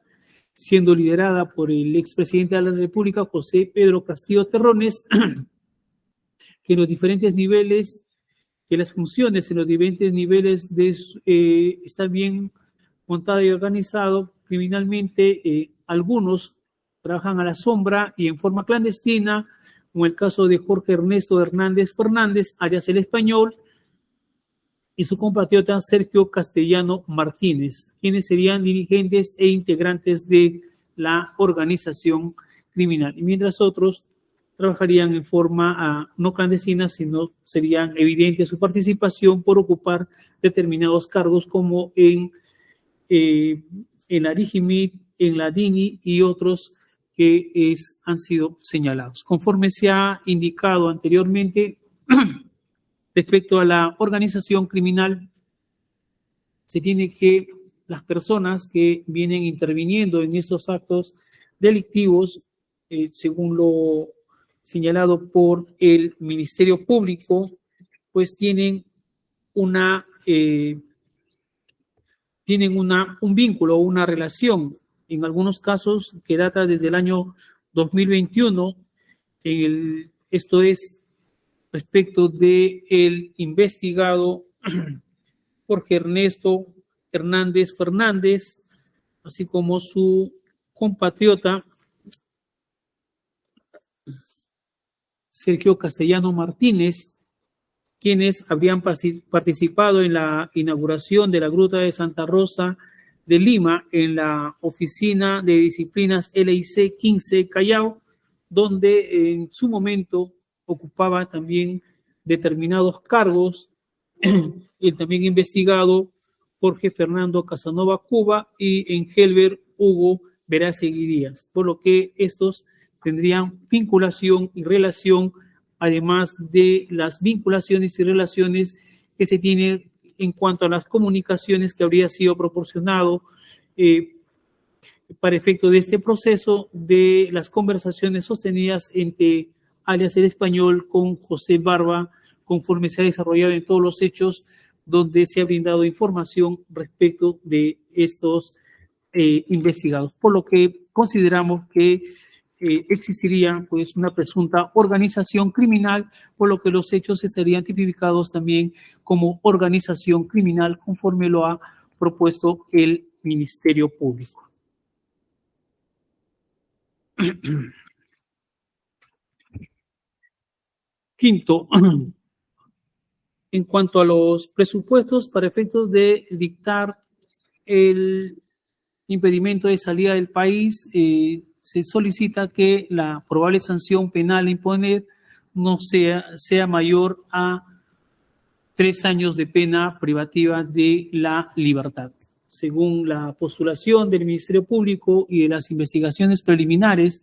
siendo liderada por el expresidente de la República, José Pedro Castillo Terrones, que en los diferentes niveles, que las funciones en los diferentes niveles está bien montada y organizado. Criminalmente, algunos trabajan a la sombra y en forma clandestina, como el caso de Jorge Ernesto Hernández Fernández, alias el Español, y su compatriota Sergio Castellano Martínez, quienes serían dirigentes e integrantes de la organización criminal. Y mientras otros trabajarían en forma no clandestina, sino serían evidentes su participación por ocupar determinados cargos como en la DIGIMIT, en la DINI y otros que han sido señalados. Conforme se ha indicado anteriormente, respecto a la organización criminal, se tiene que las personas que vienen interviniendo en estos actos delictivos, según lo señalado por el Ministerio Público, pues tienen un vínculo, una relación, en algunos casos que data desde el año 2021, esto es respecto del investigado Jorge Ernesto Hernández Fernández, así como su compatriota Sergio Castellano Martínez, quienes habrían participado en la inauguración de la Gruta de Santa Rosa de Lima en la Oficina de Disciplinas LIC 15 Callao, donde en su momento ocupaba también determinados cargos, el también investigado Jorge Fernando Casanova Cuba y en Helber Hugo Verástegui Díaz, por lo que estos tendrían vinculación y relación, además de las vinculaciones y relaciones que se tienen en cuanto a las comunicaciones que habría sido proporcionado para efecto de este proceso de las conversaciones sostenidas entre alias el Español con José Barba, conforme se ha desarrollado en todos los hechos donde se ha brindado información respecto de estos investigados, por lo que consideramos que existiría pues una presunta organización criminal, por lo que los hechos estarían tipificados también como organización criminal conforme lo ha propuesto el Ministerio Público. Quinto, en cuanto a los presupuestos para efectos de dictar el impedimento de salida del país, se solicita que la probable sanción penal a imponer no sea mayor a 3 años de pena privativa de la libertad. Según la postulación del Ministerio Público y de las investigaciones preliminares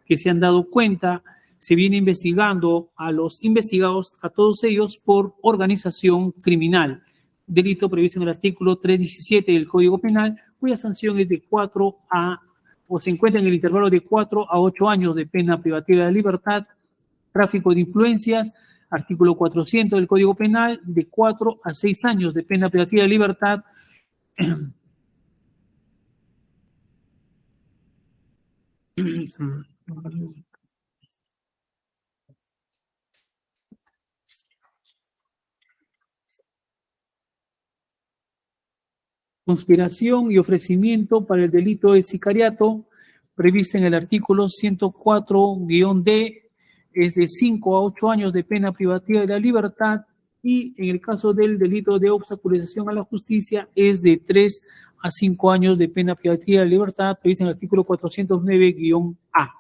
que se han dado cuenta, se viene investigando a los investigados, a todos ellos, por organización criminal, delito previsto en el artículo 317 del Código Penal, cuya sanción es de 4 a, o se encuentra en el intervalo de 4 a 8 años de pena privativa de libertad, tráfico de influencias, artículo 400 del Código Penal, de 4 a 6 años de pena privativa de libertad, conspiración y ofrecimiento para el delito de sicariato, prevista en el artículo 104-D, es de 5 a 8 años de pena privativa de la libertad, y en el caso del delito de obstaculización a la justicia es de 3 a 5 años de pena privativa de libertad, prevista en el artículo 409-A,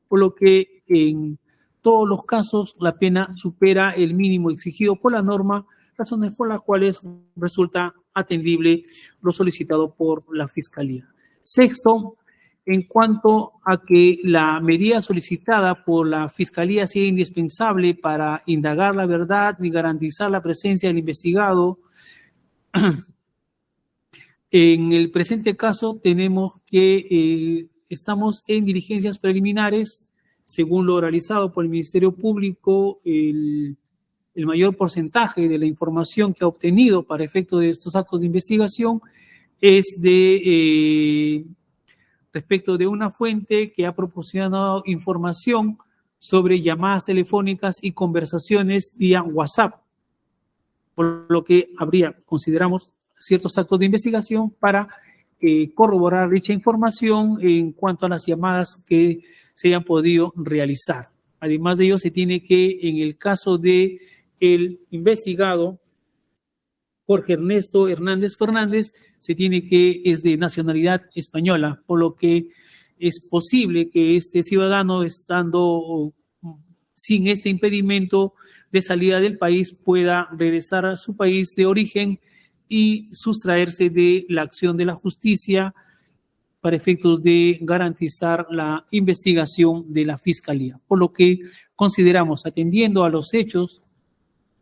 por lo que en todos los casos la pena supera el mínimo exigido por la norma, razones por las cuales resulta atendible lo solicitado por la Fiscalía. Sexto, en cuanto a que la medida solicitada por la Fiscalía sea indispensable para indagar la verdad y garantizar la presencia del investigado, en el presente caso tenemos que estamos en diligencias preliminares, según lo realizado por el Ministerio Público, el mayor porcentaje de la información que ha obtenido para efecto de estos actos de investigación es de respecto de una fuente que ha proporcionado información sobre llamadas telefónicas y conversaciones vía WhatsApp, por lo que consideramos, ciertos actos de investigación para corroborar dicha información en cuanto a las llamadas que se hayan podido realizar. Además de ello, se tiene que, en el caso de el investigado Jorge Ernesto Hernández Fernández, se tiene que es de nacionalidad española, por lo que es posible que este ciudadano, estando sin este impedimento de salida del país, pueda regresar a su país de origen y sustraerse de la acción de la justicia para efectos de garantizar la investigación de la Fiscalía. Por lo que consideramos, atendiendo a los hechos,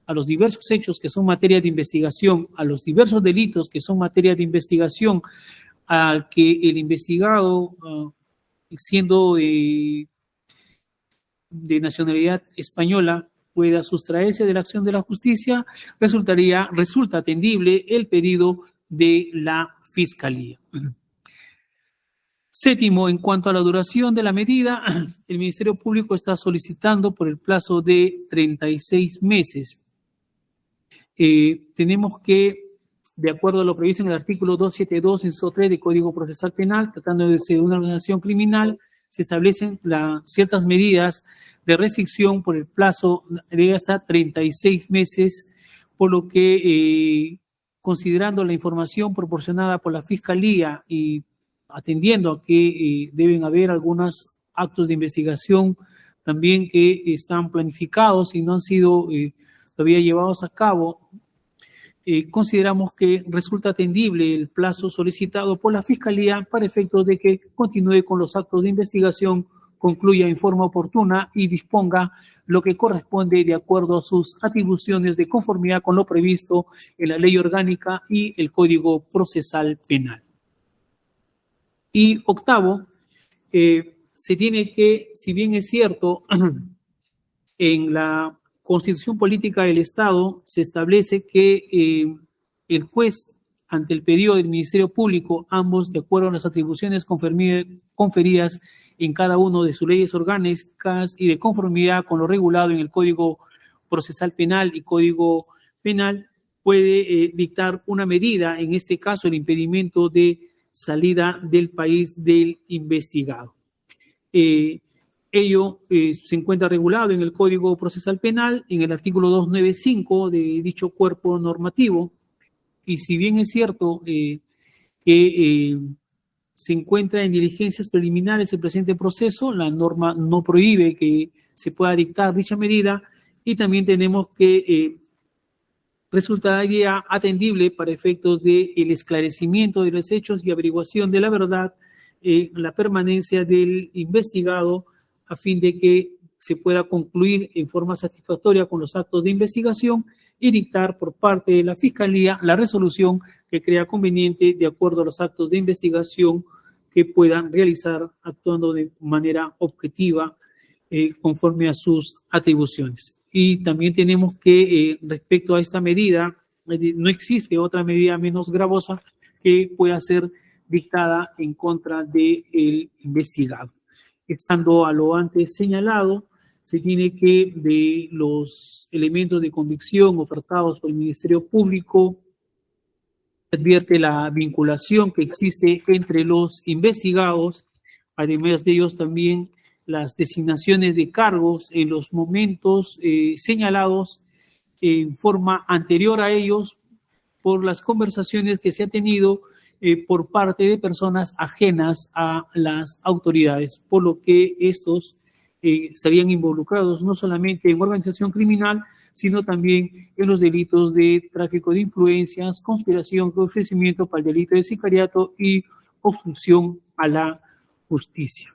a los diversos hechos que son materia de investigación, a los diversos delitos que son materia de investigación, al que el investigado, siendo de nacionalidad española, pueda sustraerse de la acción de la justicia, resulta atendible el pedido de la Fiscalía. Séptimo, en cuanto a la duración de la medida, el Ministerio Público está solicitando por el plazo de 36 meses. Tenemos que, de acuerdo a lo previsto en el artículo 272, inciso 3 del Código Procesal Penal, tratando de ser una organización criminal, se establecen ciertas medidas de restricción por el plazo de hasta 36 meses, por lo que, considerando la información proporcionada por la Fiscalía y atendiendo a que deben haber algunos actos de investigación también que están planificados y no han sido todavía llevados a cabo, consideramos que resulta atendible el plazo solicitado por la Fiscalía para efectos de que continúe con los actos de investigación, concluya en forma oportuna y disponga lo que corresponde de acuerdo a sus atribuciones de conformidad con lo previsto en la Ley Orgánica y el Código Procesal Penal. Y octavo, se tiene que, si bien es cierto, en la Constitución Política del Estado se establece que el juez, ante el pedido del Ministerio Público, ambos de acuerdo a las atribuciones conferidas en cada uno de sus leyes orgánicas y de conformidad con lo regulado en el Código Procesal Penal y Código Penal, puede dictar una medida, en este caso el impedimento de salida del país del investigado. Ello se encuentra regulado en el Código Procesal Penal, en el artículo 295 de dicho cuerpo normativo, y si bien es cierto que se encuentra en diligencias preliminares el presente proceso, la norma no prohíbe que se pueda dictar dicha medida, y también tenemos que resultaría atendible para efectos del esclarecimiento de los hechos y averiguación de la verdad, la permanencia del investigado a fin de que se pueda concluir en forma satisfactoria con los actos de investigación y dictar por parte de la Fiscalía la resolución que crea conveniente de acuerdo a los actos de investigación que puedan realizar actuando de manera objetiva conforme a sus atribuciones. Y también tenemos que respecto a esta medida, no existe otra medida menos gravosa que pueda ser dictada en contra del investigado. Estando a lo antes señalado, se tiene que de los elementos de convicción ofertados por el Ministerio Público, advierte la vinculación que existe entre los investigados, además de ellos también las designaciones de cargos en los momentos señalados en forma anterior a ellos por las conversaciones que se ha tenido por parte de personas ajenas a las autoridades, por lo que estos estarían involucrados no solamente en organización criminal, sino también en los delitos de tráfico de influencias, conspiración, ofrecimiento para el delito de sicariato y obstrucción a la justicia.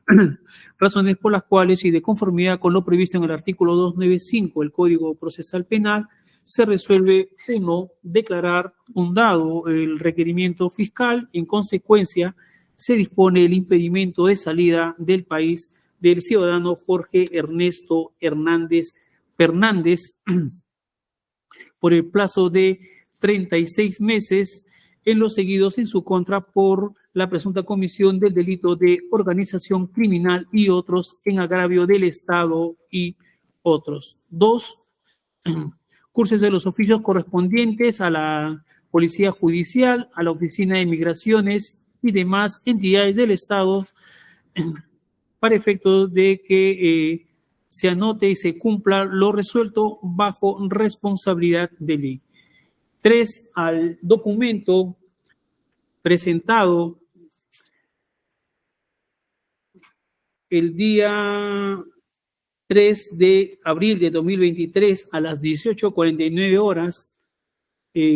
Razones por las cuales y de conformidad con lo previsto en el artículo 295 del Código Procesal Penal, se resuelve, 1, declarar fundado el requerimiento fiscal. En consecuencia, se dispone el impedimento de salida del país del ciudadano Jorge Ernesto Hernández Fernández por el plazo de 36 meses en los seguidos en su contra por la presunta comisión del delito de organización criminal y otros en agravio del Estado y otros. 2, cursos de los oficios correspondientes a la Policía Judicial, a la Oficina de Migraciones y demás entidades del Estado para efectos de que se anote y se cumpla lo resuelto bajo responsabilidad de ley. 3, al documento presentado el día 3 de abril de 2023 a las 18:49 horas,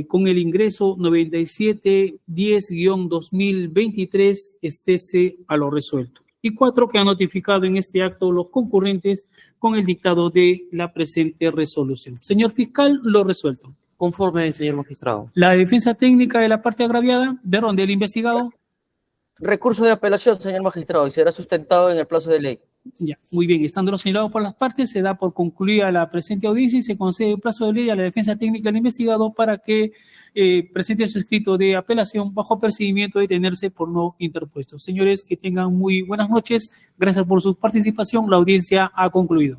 con el ingreso 9710-2023, estése a lo resuelto. Y 4, que ha notificado en este acto los concurrentes con el dictado de la presente resolución. Señor fiscal, lo resuelto. Conforme, señor magistrado. La defensa técnica de la parte agraviada, del investigado. Recurso de apelación, señor magistrado, y será sustentado en el plazo de ley. Ya, muy bien. Estando lo señalado por las partes, se da por concluida la presente audiencia y se concede el plazo de ley a la defensa técnica del investigado para que presente su escrito de apelación bajo percibimiento de tenerse por no interpuesto. Señores, que tengan muy buenas noches. Gracias por su participación. La audiencia ha concluido.